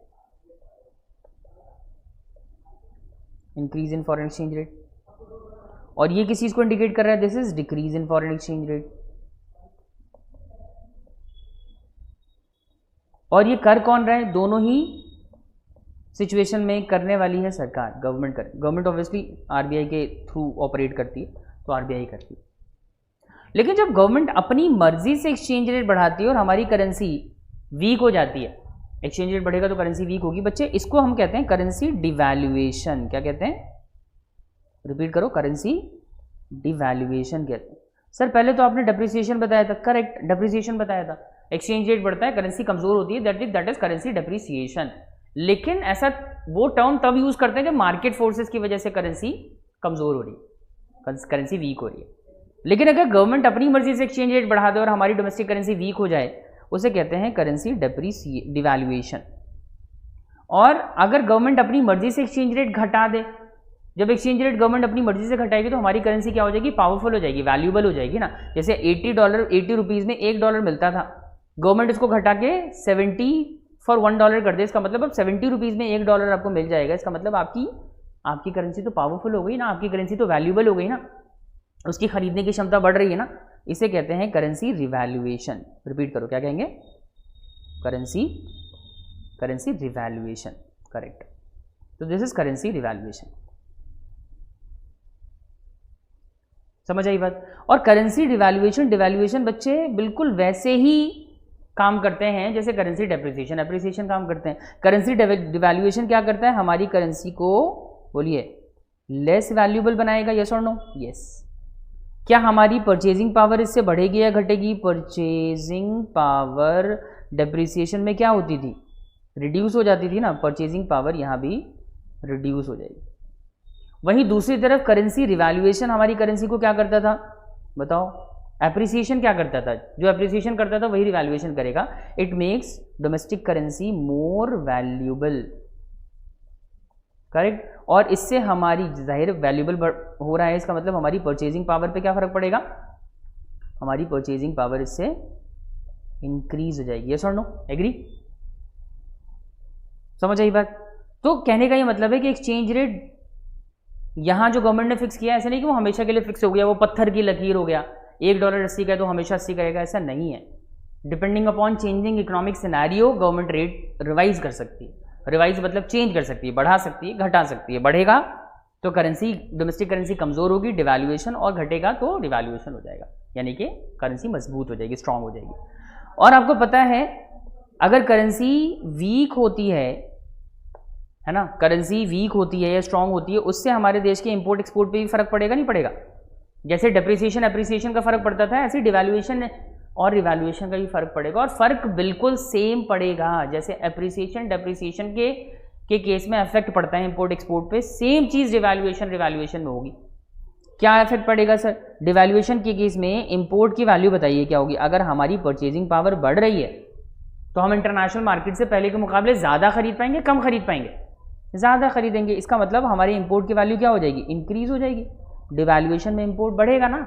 increase in foreign exchange rate, और ये किस चीज को इंडिकेट कर रहा है? This is decrease in foreign exchange rate. और ये कर कौन रहा है? दोनों ही सिचुएशन में करने वाली है सरकार, गवर्नमेंट ऑब्वियसली आरबीआई के थ्रू ऑपरेट करती है, तो आरबीआई करती है। लेकिन जब गवर्नमेंट अपनी मर्जी से एक्सचेंज रेट बढ़ाती है और हमारी करेंसी वीक हो जाती है, एक्सचेंज रेट बढ़ेगा तो करेंसी वीक होगी बच्चे, इसको हम कहते हैं करेंसी डिवैल्यूएशन। क्या कहते हैं? रिपीट करो, करेंसी डिवैल्यूएशन कहते हैं। सर पहले तो आपने डेप्रिसिएशन बताया था, करेक्ट, डेप्रिसिएशन बताया था, एक्सचेंज रेट बढ़ता है करेंसी कमजोर होती है, दैट इज करेंसी डेप्रिसिएशन। लेकिन ऐसा वो टर्म तब यूज करते हैं जब मार्केट फोर्सेस की वजह से करेंसी कमजोर हो रही है, करेंसी वीक हो रही है। लेकिन अगर गवर्नमेंट अपनी मर्जी से एक्सचेंज रेट बढ़ा दे और हमारी डोमेस्टिक करेंसी वीक हो जाए, उसे कहते हैं करेंसी डिवैल्यूएशन। और अगर गवर्नमेंट अपनी मर्जी से एक्सचेंज रेट घटा दे, जब एक्सचेंज रेट गवर्नमेंट अपनी मर्जी से घटाएगी तो हमारी करेंसी क्या हो जाएगी? पावरफुल हो जाएगी, वैल्यूएबल हो जाएगी ना। जैसे $80 रुपीज़ में $1 मिलता था, गवर्नमेंट इसको घटा के 70 फॉर $1 कर दे, इसका मतलब अब 70 रुपीज़ में $1 आपको मिल जाएगा। इसका मतलब आपकी करेंसी तो पावरफुल हो गई ना, आपकी करेंसी तो वैल्यूएबल हो गई ना, उसकी खरीदने की क्षमता बढ़ रही है ना। इसे कहते हैं करेंसी रिवैल्यूएशन। रिपीट करो, क्या कहेंगे? Currency revaluation, correct. तो दिस इज करेंसी रिवैल्यूएशन। समझ आई बात? और करेंसी डिवैल्यूएशन बच्चे बिल्कुल वैसे ही काम करते हैं जैसे करेंसी एप्रिसिएशन काम करते हैं। करेंसी डिवैल्यूएशन क्या करता है? हमारी करेंसी को, बोलिए, लेस वैल्यूएबल बनाएगा, यस और नो? यस। क्या हमारी परचेजिंग पावर इससे बढ़ेगी या घटेगी? परचेजिंग पावर डेप्रिसिएशन में क्या होती थी? रिड्यूस हो जाती थी ना, परचेजिंग पावर यहाँ भी रिड्यूस हो जाएगी। वहीं दूसरी तरफ करेंसी रिवैल्यूएशन हमारी करेंसी को क्या करता था? बताओ। एप्रिसिएशन क्या करता था? जो एप्रिसिएशन करता था वही रिवैल्यूएशन करेगा। It makes domestic currency more valuable, correct. और इससे हमारी जाहिर वैल्यूएबल हो रहा है, इसका मतलब हमारी परचेजिंग पावर पे क्या फर्क पड़ेगा? हमारी परचेजिंग पावर इससे इंक्रीज हो जाएगी, यस और नो? एग्री? समझ आई बात? तो कहने का ये मतलब है कि एक्सचेंज रेट यहां जो गवर्नमेंट ने फिक्स किया है, ऐसा नहीं कि वो हमेशा के लिए फिक्स हो गया, वो पत्थर की लकीर हो गया, $1 80 का है तो हमेशा 80 करेगा, ऐसा नहीं है। Depending upon changing economic scenario government rate revise कर सकती है। रिवाइज मतलब चेंज कर सकती है, बढ़ा सकती है, घटा सकती है। बढ़ेगा तो करेंसी, डोमेस्टिक करेंसी कमजोर होगी, डिवैल्यूएशन, और घटेगा तो रिवैल्यूएशन हो जाएगा, यानी कि करेंसी मजबूत हो जाएगी, स्ट्रांग हो जाएगी। और आपको पता है अगर करेंसी वीक होती है ना, करेंसी वीक होती है या स्ट्रांग होती है, उससे हमारे देश के इंपोर्ट एक्सपोर्ट पे भी फर्क पड़ेगा, नहीं पड़ेगा? जैसे डेप्रिसिएशन एप्रिसिएशन का फर्क पड़ता था, ऐसे डिवैल्यूएशन और रिवैल्यूएशन का भी फर्क पड़ेगा, और फर्क बिल्कुल सेम पड़ेगा। जैसे एप्रिसिएशन डेप्रिसिएशन के केस में इफेक्ट पड़ता है इंपोर्ट एक्सपोर्ट पे, सेम चीज रिवैल्यूएशन में होगी। क्या इफेक्ट पड़ेगा सर? डिवैल्यूएशन के केस में इंपोर्ट की वैल्यू बताइए क्या होगी? अगर हमारी परचेजिंग पावर बढ़ रही है तो हम इंटरनेशनल मार्केट से पहले के मुकाबले ज्यादा खरीद पाएंगे, कम खरीद पाएंगे? ज़्यादा खरीदेंगे। इसका मतलब हमारे इंपोर्ट की वैल्यू क्या हो जाएगी? इंक्रीज हो जाएगी। डिवैल्यूएशन में इंपोर्ट बढ़ेगा ना,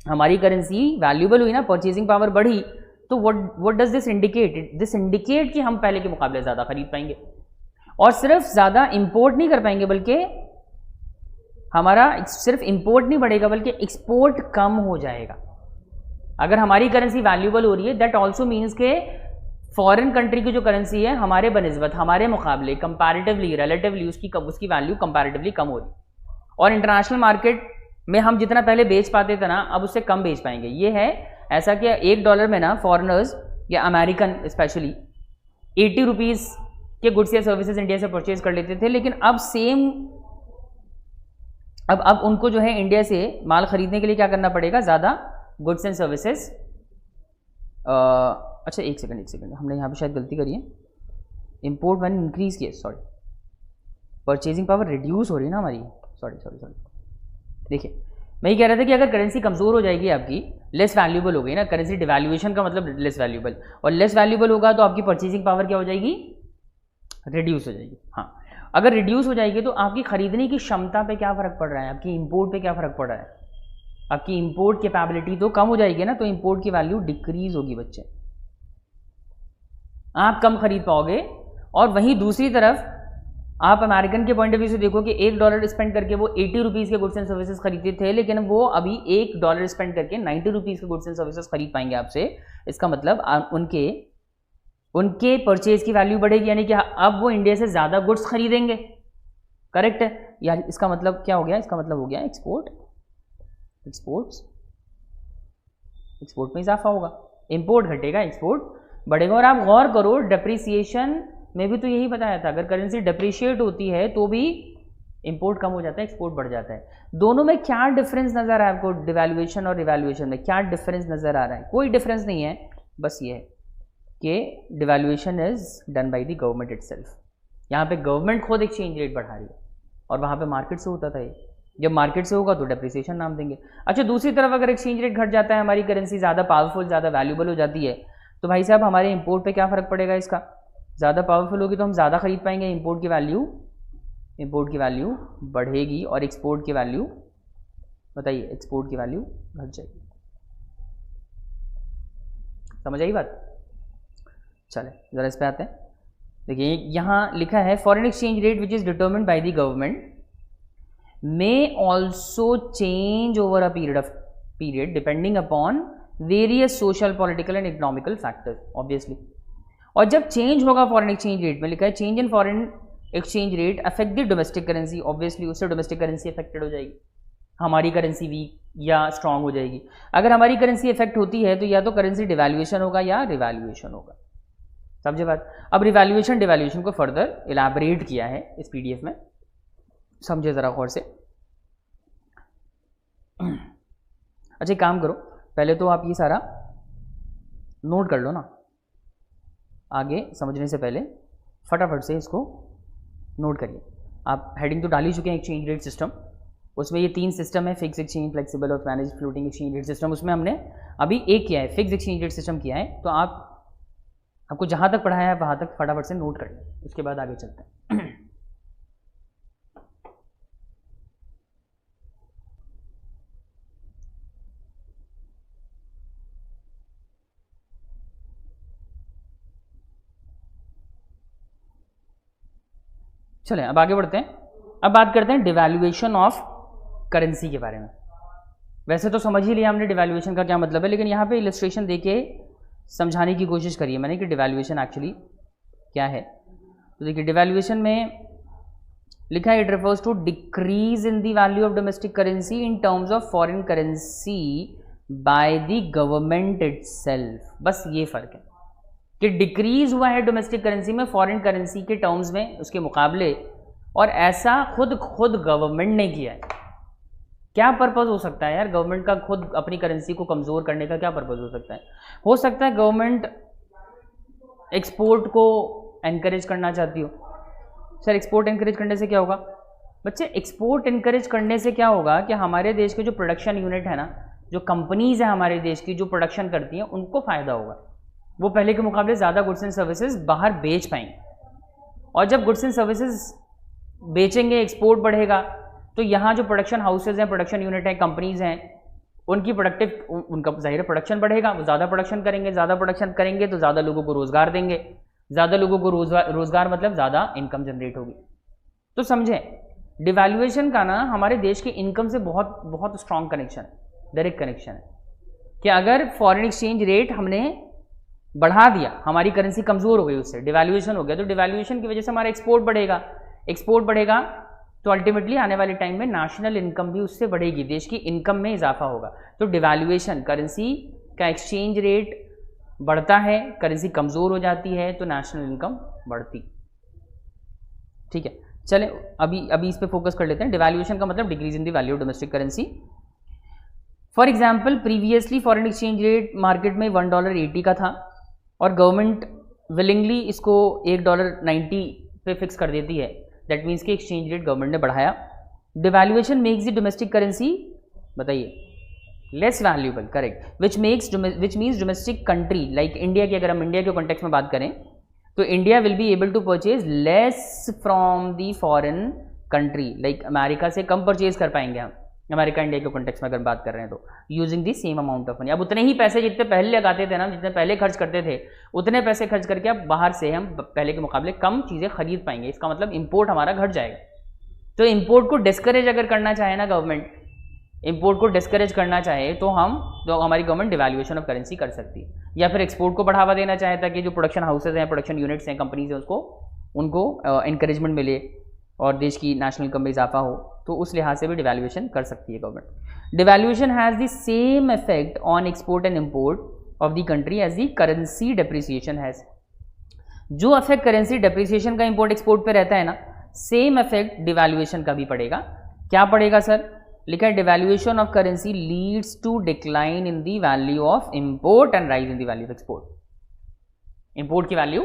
हमारी करेंसी वैल्यूएबल हुई ना, परचेजिंग पावर बढ़ी, तो what does this indicate? This indicate कि हम पहले के मुकाबले ज़्यादा खरीद पाएंगे, और सिर्फ ज़्यादा इंपोर्ट नहीं कर पाएंगे, बल्कि हमारा सिर्फ इंपोर्ट नहीं बढ़ेगा बल्कि एक्सपोर्ट कम हो जाएगा। अगर हमारी करेंसी वैल्यूएबल हो रही है, दैट ऑल्सो मीन्स के फॉरेन कंट्री की जो करेंसी है हमारे बनिस्बत, हमारे मुकाबले, कंपैरेटिवली, रिलेटिवली उसकी वैल्यू कंपैरेटिवली कम हो रही, और इंटरनेशनल मार्केट में हम जितना पहले बेच पाते थे ना, अब उससे कम बेच पाएंगे। ये है ऐसा कि $1 में ना फॉरेनर्स या अमेरिकन स्पेशली 80 रुपीज़ के गुड्स या सर्विसेज इंडिया से परचेज कर लेते थे, लेकिन अब सेम अब उनको जो है इंडिया से माल खरीदने के लिए क्या करना पड़ेगा? ज़्यादा गुड्स एंड सर्विसेज। अच्छा एक सेकंड, हमने यहाँ पे शायद गलती करी है। इंपोर्ट मैंने इंक्रीज किया, सॉरी, परचेजिंग पावर रिड्यूस हो रही है ना हमारी, सॉरी। देखिए मैं ये कह रहा था कि अगर करेंसी कमज़ोर हो जाएगी आपकी, लेस वैल्यूएबल हो गई ना, करेंसी डिवैल्यूएशन का मतलब लेस वैल्यूएबल, और लेस वैल्यूएबल होगा तो आपकी परचेजिंग पावर क्या हो जाएगी? रिड्यूस हो जाएगी। हाँ, अगर रिड्यूस हो जाएगी तो आपकी खरीदने की क्षमता पे क्या फ़र्क पड़ रहा है? आपकी इंपोर्ट पे क्या फ़र्क पड़ रहा है? आपकी इंपोर्ट कैपेबिलिटी तो कम हो जाएगी ना, तो इंपोर्ट की वैल्यू डिक्रीज होगी बच्चे, आप कम खरीद पाओगे। और वहीं दूसरी तरफ आप अमेरिकन के पॉइंट ऑफ व्यू से देखो कि $1 स्पेंड करके वो 80 रुपीज़ के गुड्स एंड सर्विसेज खरीदते थे, लेकिन वो अभी $1 स्पेंड करके 90 रुपीज़ के गुड्स एंड सर्विसेज खरीद पाएंगे आपसे। इसका मतलब उनके उनके परचेज की वैल्यू बढ़ेगी, यानी कि अब वो इंडिया से ज़्यादा गुड्स खरीदेंगे। करेक्ट है यार, इसका मतलब क्या हो गया, इसका मतलब हो गया एक्सपोर्ट में इजाफा होगा, इंपोर्ट घटेगा, एक्सपोर्ट बढ़ेगा। और आप गौर करो, डेप्रिसिएशन में भी तो यही बताया था, अगर करेंसी डेप्रिशिएट होती है तो भी इंपोर्ट कम हो जाता है, एक्सपोर्ट बढ़ जाता है। दोनों में क्या डिफरेंस नजर आ रहा है आपको, डिवैल्यूएशन और रिवैल्यूएशन में क्या डिफरेंस नजर आ रहा है? कोई डिफरेंस नहीं है, बस ये है कि devaluation is done by the government itself. यहाँ पे गवर्नमेंट खुद एक्सचेंज रेट बढ़ा रही है, और वहाँ पे मार्केट से होता था ये। जब मार्केट से होगा तो डेप्रिसिएशन नाम देंगे। अच्छा, दूसरी तरफ अगर एक्सचेंज रेट घट जाता है, हमारी करेंसी ज़्यादा पावरफुल, ज़्यादा वैल्यूबल हो जाती है, तो भाई साहब हमारे इंपोर्ट पे क्या फ़र्क पड़ेगा इसका? ज़्यादा पावरफुल होगी तो हम ज़्यादा खरीद पाएंगे, इंपोर्ट की वैल्यू बढ़ेगी, और एक्सपोर्ट की वैल्यू, बताइए, एक्सपोर्ट की वैल्यू घट जाएगी। समझ आई बात? चले ज़रा इस पे आते हैं। देखिए यहाँ लिखा है, foreign exchange rate which is determined by the government may also change over a period depending upon various social, political and economical factors obviously। और जब चेंज होगा फॉरेन एक्सचेंज रेट में, लिखा है change in foreign exchange rate affect the domestic currency, obviously उससे domestic currency affected हो जाएगी, हमारी करेंसी वीक या स्ट्रांग हो जाएगी। अगर हमारी करेंसी इफेक्ट होती है तो या तो करेंसी डिवैल्यूएशन होगा या रिवैल्यूएशन होगा। समझे बात? अब रिवैल्यूएशन डिवैल्यूएशन को फर्दर इलैबोरेट किया है इस पीडीएफ में, समझे ज़रा गौर से। अच्छा एक काम करो, पहले तो आप ये सारा नोट कर लो ना, आगे समझने से पहले फटाफट से इसको नोट करिए। आप हेडिंग तो डाल ही चुके हैं एक्सचेंज रेट सिस्टम, उसमें ये 3 सिस्टम है, फिक्स एक्सचेंज, फ्लेक्सिबल और manage floating exchange rate system. उसमें हमने अभी एक किया है, फिक्स एक्सचेंज रेट सिस्टम किया है। तो आपको जहाँ तक पढ़ाया है वहाँ तक फटाफट से नोट कर लें, उसके बाद आगे चलते हैं। चलें अब आगे बढ़ते हैं। अब बात करते हैं डिवैल्यूएशन ऑफ करेंसी के बारे में। वैसे तो समझ ही लिया हमने डिवैल्यूएशन का क्या मतलब है, लेकिन यहाँ पे इलस्ट्रेशन देके समझाने की कोशिश करी है मैंने कि डिवैल्यूएशन एक्चुअली क्या है। तो देखिए डिवैल्यूएशन में लिखा है, it refers to decrease in the value of domestic currency in terms of foreign currency by the government itself. बस ये फ़र्क है कि डिक्रीज हुआ है डोमेस्टिक करेंसी में फॉरेन करेंसी के टर्म्स में उसके मुकाबले, और ऐसा खुद गवर्नमेंट ने किया है। क्या पर्पज़ हो सकता है यार गवर्नमेंट का खुद अपनी करेंसी को कमज़ोर करने का? क्या पर्पज़ हो सकता है? हो सकता है गवर्नमेंट एक्सपोर्ट को एनकरेज करना चाहती हो। सर एक्सपोर्ट एनकरेज करने से क्या होगा? बच्चे एक्सपोर्ट एनकरेज करने से क्या होगा कि हमारे देश के जो प्रोडक्शन यूनिट है ना, जो कंपनीज़ हैं हमारे देश की जो प्रोडक्शन करती हैं, उनको फ़ायदा होगा। वो पहले के मुकाबले ज़्यादा गुड्स एंड सर्विसेज बाहर बेच पाएंगे, और जब गुड्स एंड सर्विसेज बेचेंगे एक्सपोर्ट बढ़ेगा, तो यहाँ जो प्रोडक्शन हाउसेज हैं, प्रोडक्शन यूनिट हैं, कंपनीज़ हैं, उनकी उनका जाहिर प्रोडक्शन बढ़ेगा, वो ज़्यादा प्रोडक्शन करेंगे, ज़्यादा प्रोडक्शन करेंगे तो ज़्यादा लोगों को रोज़गार देंगे, ज़्यादा लोगों को रोज़गार मतलब ज़्यादा इनकम जनरेट होगी। तो समझें डिवैल्यूएशन का ना हमारे देश के इनकम से बहुत बहुत स्ट्रॉन्ग कनेक्शन है, डायरेक्ट कनेक्शन है कि अगर फॉरेन एक्सचेंज रेट हमने बढ़ा दिया, हमारी करेंसी कमज़ोर हो गई, उससे डिवैल्यूएशन हो गया, तो डिवैल्यूएशन की वजह से हमारा एक्सपोर्ट बढ़ेगा, एक्सपोर्ट बढ़ेगा तो अल्टीमेटली आने वाले टाइम में नेशनल इनकम भी उससे बढ़ेगी, देश की इनकम में इजाफा होगा। तो डिवैल्यूएशन, करेंसी का एक्सचेंज रेट बढ़ता है, करेंसी कमज़ोर हो जाती है तो नेशनल इनकम बढ़ती। ठीक है, चले अभी इस पे फोकस कर लेते हैं। डिवैल्यूएशन का मतलब decrease in the value of domestic currency. For example previously foreign exchange rate market में $1.80 का था, और गवर्नमेंट विलिंगली इसको $1.90 पे फिक्स कर देती है। दैट मीन्स कि एक्सचेंज रेट गवर्नमेंट ने बढ़ाया। Devaluation makes the domestic currency, बताइए, less valuable, correct, which means domestic country like India की, अगर हम इंडिया के कॉन्टेक्स्ट में बात करें तो India will be able to purchase less from the foreign country, like America से कम परचेज कर पाएंगे हम, अमेरिका इंडिया के कॉन्टेक्स्ट में अगर बात कर रहे हैं तो, using the same amount of money. अब उतने ही पैसे जितने पहले लगाते थे ना, जितने पहले खर्च करते थे, उतने पैसे खर्च करके अब बाहर से हम पहले के मुकाबले कम चीज़ें खरीद पाएंगे। इसका मतलब इंपोर्ट हमारा घट जाएगा। तो इंपोर्ट को डिस्करेज अगर करना चाहे ना गवर्नमेंट, इंपोर्ट को डिस्करेज करना चाहे तो हमारी गवर्नमेंट डिवैल्यूएशन ऑफ करेंसी कर सकती है। या फिर एक्सपोर्ट को बढ़ावा देना चाहे ताकि जो प्रोडक्शन हाउसेज हैं, प्रोडक्शन यूनिट्स हैं, कंपनीज हैं, उनको इंकरेजमेंट मिले और देश की नेशनल इनकम में इजाफा हो, तो उस लिहाज से भी डिवैल्यूएशन कर सकती है government. Devaluation has the same effect on export and import of the country as the currency depreciation has. जो इफेक्ट करेंसी डेप्रिसिएशन का इम्पोर्ट एक्सपोर्ट पे रहता है ना, सेम इफेक्ट डिवैल्यूएशन का भी पड़ेगा। क्या पड़ेगा सर? लिखा है devaluation of currency leads to decline in the value of import and rise in the value of export. Import की वैल्यू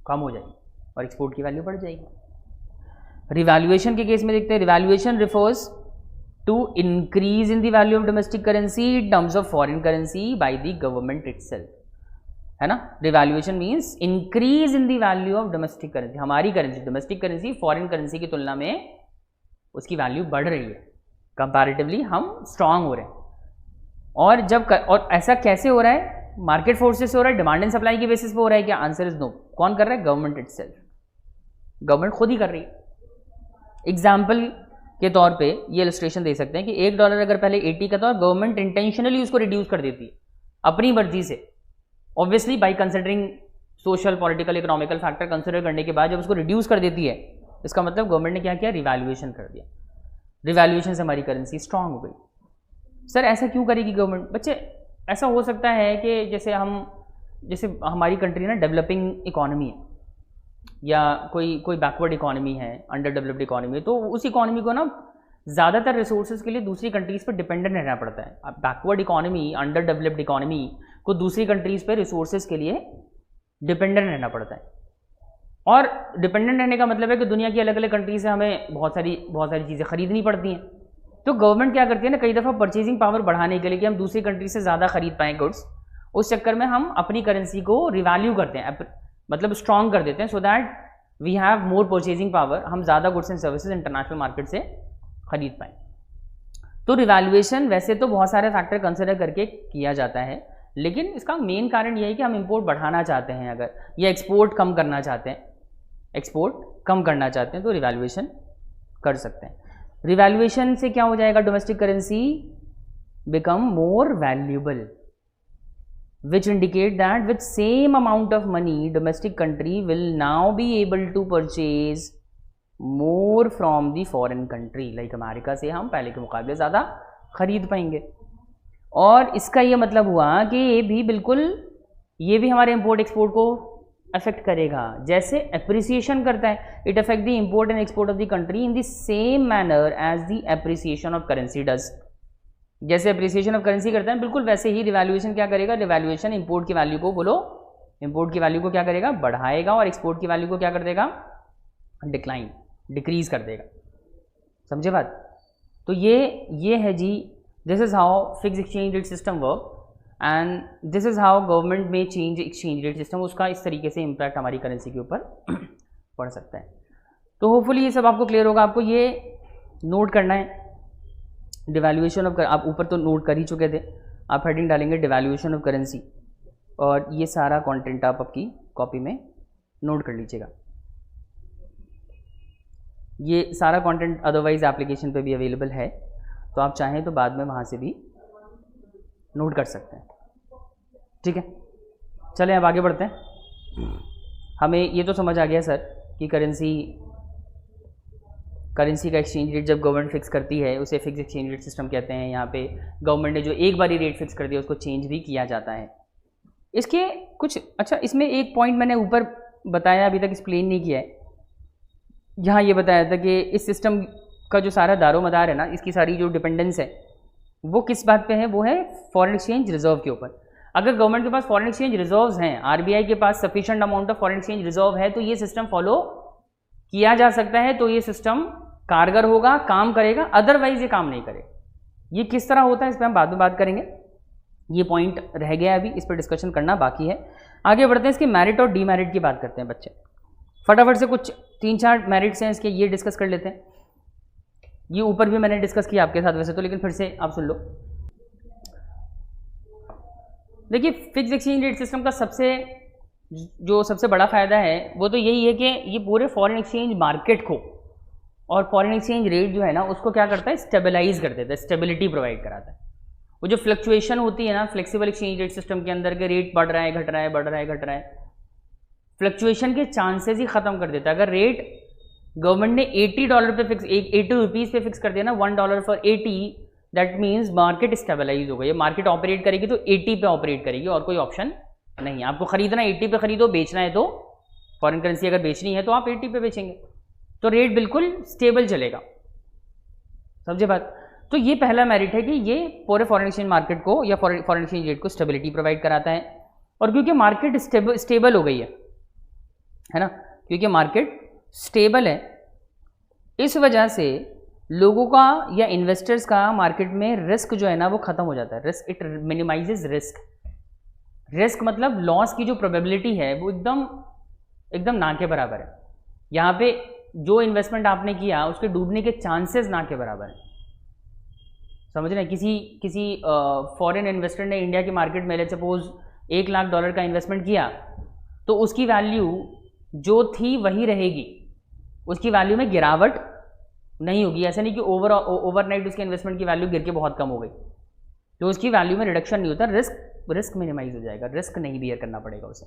कम हो जाएगी और एक्सपोर्ट की वैल्यू बढ़ जाएगी। रिवैल्यूएशन के केस में देखते हैं, revaluation refers to increase in the value of domestic currency in terms of foreign currency by the government itself, है ना। Revaluation means increase in the value of domestic currency. हमारी currency, domestic currency foreign currency की तुलना में उसकी value बढ़ रही है, कंपैरेटिवली हम स्ट्रांग हो रहे हैं। और ऐसा कैसे हो रहा है? मार्केट फोर्सेस से हो रहा है, डिमांड एंड सप्लाई की बेसिस पे हो रहा है क्या? Answer is no. कौन कर रहा है? गवर्नमेंट इटसेल्फ, गवर्नमेंट खुद ही कर रही है। एग्जाम्पल के तौर पे ये इलस्ट्रेशन दे सकते हैं कि $1 अगर पहले 80 का था और गवर्नमेंट इंटेंशनली उसको रिड्यूस कर देती है अपनी मर्जी से, obviously by considering social, political, economical factor consider करने के बाद जब उसको रिड्यूस कर देती है, इसका मतलब गवर्नमेंट ने क्या किया? रिवैल्यूएशन कर दिया। रिवैल्यूएशन से हमारी करेंसी स्ट्रांग हो गई। सर ऐसा क्यों करेगी गवर्नमेंट? बच्चे ऐसा हो सकता है कि जैसे हमारी कंट्री ना डेवलपिंग इकोनॉमी है या कोई बैकवर्ड इकोनॉमी है, अंडर डेवलप्ड इकोनॉमी है, तो उस इकोनॉमी को ना ज़्यादातर रिसोर्सेज के लिए दूसरी कंट्रीज़ पर डिपेंडेंट रहना पड़ता है। अब backward economy, under developed economy को दूसरी कंट्रीज़ पर रिसोर्सेज के लिए डिपेंडेंट रहना पड़ता है। और डिपेंडेंट रहने का मतलब है कि दुनिया की अलग अलग कंट्री से हमें बहुत सारी चीज़ें खरीदनी पड़ती हैं। तो गवर्नमेंट क्या करती है ना, कई दफ़ा परचेजिंग पावर बढ़ाने के लिए कि हम दूसरी कंट्री से ज़्यादा खरीद पाएँ गुड्स, उस चक्कर में हम अपनी करेंसी को रिवैल्यू करते हैं, मतलब स्ट्रॉन्ग कर देते हैं, so that we have more purchasing power, हम ज़्यादा goods and services international market से खरीद पाएँ। तो रिवैल्यूएशन वैसे तो बहुत सारे फैक्टर कंसिडर करके किया जाता है, लेकिन इसका मेन कारण यही है कि हम इंपोर्ट बढ़ाना चाहते हैं अगर, या एक्सपोर्ट कम करना चाहते हैं, तो रिवैल्यूएशन कर सकते हैं। रिवैल्यूएशन से क्या हो जाएगा? Domestic currency become more valuable, which indicate that with same amount of money domestic country will now be able to purchase more from the foreign country, like America से हम पहले के मुकाबले ज़्यादा खरीद पाएंगे। और इसका ये मतलब हुआ कि ये भी हमारे इंपोर्ट एक्सपोर्ट को अफेक्ट करेगा, जैसे एप्रिसिएशन करता है। It affect the import and export of the country in the same manner as the appreciation of currency does. जैसे एप्रिसिएशन ऑफ करेंसी करता है, बिल्कुल वैसे ही रिवैल्यूएशन क्या करेगा? रिवैल्यूएशन इंपोर्ट की वैल्यू को क्या करेगा? बढ़ाएगा, और एक्सपोर्ट की वैल्यू को क्या कर देगा? डिक्रीज कर देगा। समझे बात? तो ये है जी, this is how fix exchange rate system work and this is how government में चेंज एक्सचेंज रेट सिस्टम, उसका इस तरीके से इम्पैक्ट हमारी करेंसी के ऊपर पड़ सकता है। तो होपफुली ये सब आपको क्लियर होगा। आपको ये नोट करना है, डिवैल्यूएशन ऑफ, आप ऊपर तो नोट कर ही चुके थे, आप हेडिंग डालेंगे डिवैल्यूएशन ऑफ करेंसी, और ये सारा कंटेंट आप आपकी कॉपी में नोट कर लीजिएगा। ये सारा कंटेंट अदरवाइज एप्लीकेशन पे भी अवेलेबल है, तो आप चाहें तो बाद में वहाँ से भी नोट कर सकते हैं। ठीक है, चलें अब आगे बढ़ते हैं। हमें ये तो समझ आ गया सर कि करेंसी का एक्सचेंज रेट जब गवर्नमेंट फिक्स करती है उसे फिक्स एक्सचेंज रेट सिस्टम कहते हैं। यहाँ पे गवर्नमेंट ने जो एक बार ही रेट फिक्स कर दिया उसको चेंज भी किया जाता है। इसके कुछ इसमें एक पॉइंट मैंने ऊपर बताया, अभी तक एक्सप्लेन नहीं किया है। यहाँ ये बताया था कि इस सिस्टम का जो सारा दारोमदार है ना, इसकी सारी जो डिपेंडेंस है वो किस बात पे है? वो है फॉरेन एक्सचेंज रिजर्व के ऊपर। अगर गवर्नमेंट के पास फॉरेन एक्सचेंज रिजर्व्स हैं, आरबीआई के पास sufficient amount of foreign exchange reserve है, तो ये सिस्टम फॉलो किया जा सकता है, तो ये सिस्टम कारगर होगा, काम करेगा। अदरवाइज ये काम नहीं करेगा। ये किस तरह होता है इस पर हम बाद में बात करेंगे। ये पॉइंट रह गया अभी, इस पर डिस्कशन करना बाकी है। आगे बढ़ते हैं, इसके मेरिट और डीमेरिट की बात करते हैं बच्चे। फटाफट से कुछ 3-4 मेरिट्स हैं इसके, ये डिस्कस कर लेते हैं। ये ऊपर भी मैंने डिस्कस किया आपके साथ वैसे तो, लेकिन फिर से आप सुन लो। देखिए, फिक्स एक्सचेंज रेट सिस्टम का सबसे बड़ा फ़ायदा है वो तो यही है कि ये पूरे फॉरेन एक्सचेंज मार्केट को और फॉरेन एक्सचेंज रेट जो है ना उसको क्या करता है? स्टेबलाइज कर देता है, स्टेबिलिटी प्रोवाइड कराता है। वो जो फ्लक्चुएशन होती है ना फ्लेक्सिबल एक्सचेंज रेट सिस्टम के अंदर के रेट बढ़ रहा है घट रहा है बढ़ रहा है घट रहा है, फ्लक्चुएशन के चांसेस ही खत्म कर देता है। अगर रेट गवर्नमेंट ने $80 पे फिक्स, 80 रुपीज़ पे फिक्स कर दिया ना, $1 for 80, that means market stabilise हो गई। ये मार्केट ऑपरेट करेगी तो 80 पे ऑपरेट करेगी और कोई ऑप्शन नहीं है। आपको खरीदना 80 पे खरीदो, बेचना है तो फॉरेन करेंसी अगर बेचनी है तो आप 80 पे बेचेंगे, तो रेट बिल्कुल स्टेबल चलेगा। समझे बात? तो ये पहला मेरिट है कि ये पूरे फॉरेन एक्सचेंज मार्केट को या फॉरेन एक्सचेंज रेट को स्टेबिलिटी प्रोवाइड कराता है। और क्योंकि मार्केट स्टेबल हो गई है ना, क्योंकि मार्केट स्टेबल है, इस वजह से लोगों का या इन्वेस्टर्स का मार्केट में रिस्क जो है ना वो खत्म हो जाता है। Risk, it minimises risk. Risk मतलब लॉस की जो प्रोबेबिलिटी है वो एकदम ना के बराबर है। यहाँ पे जो इन्वेस्टमेंट आपने किया उसके डूबने के चांसेस ना के बराबर हैं। समझ रहे हैं? किसी फॉरेन इन्वेस्टर ने इंडिया की मार्केट में लेट्स सपोज $1,00,000 का इन्वेस्टमेंट किया, तो उसकी वैल्यू जो थी वही रहेगी, उसकी वैल्यू में गिरावट नहीं होगी। ऐसा नहीं कि ओवरनाइट उसके इन्वेस्टमेंट की वैल्यू गिर के बहुत कम हो गई, तो उसकी वैल्यू में रिडक्शन नहीं होता। रिस्क मिनिमाइज हो जाएगा, रिस्क नहीं बियर करना पड़ेगा उसे।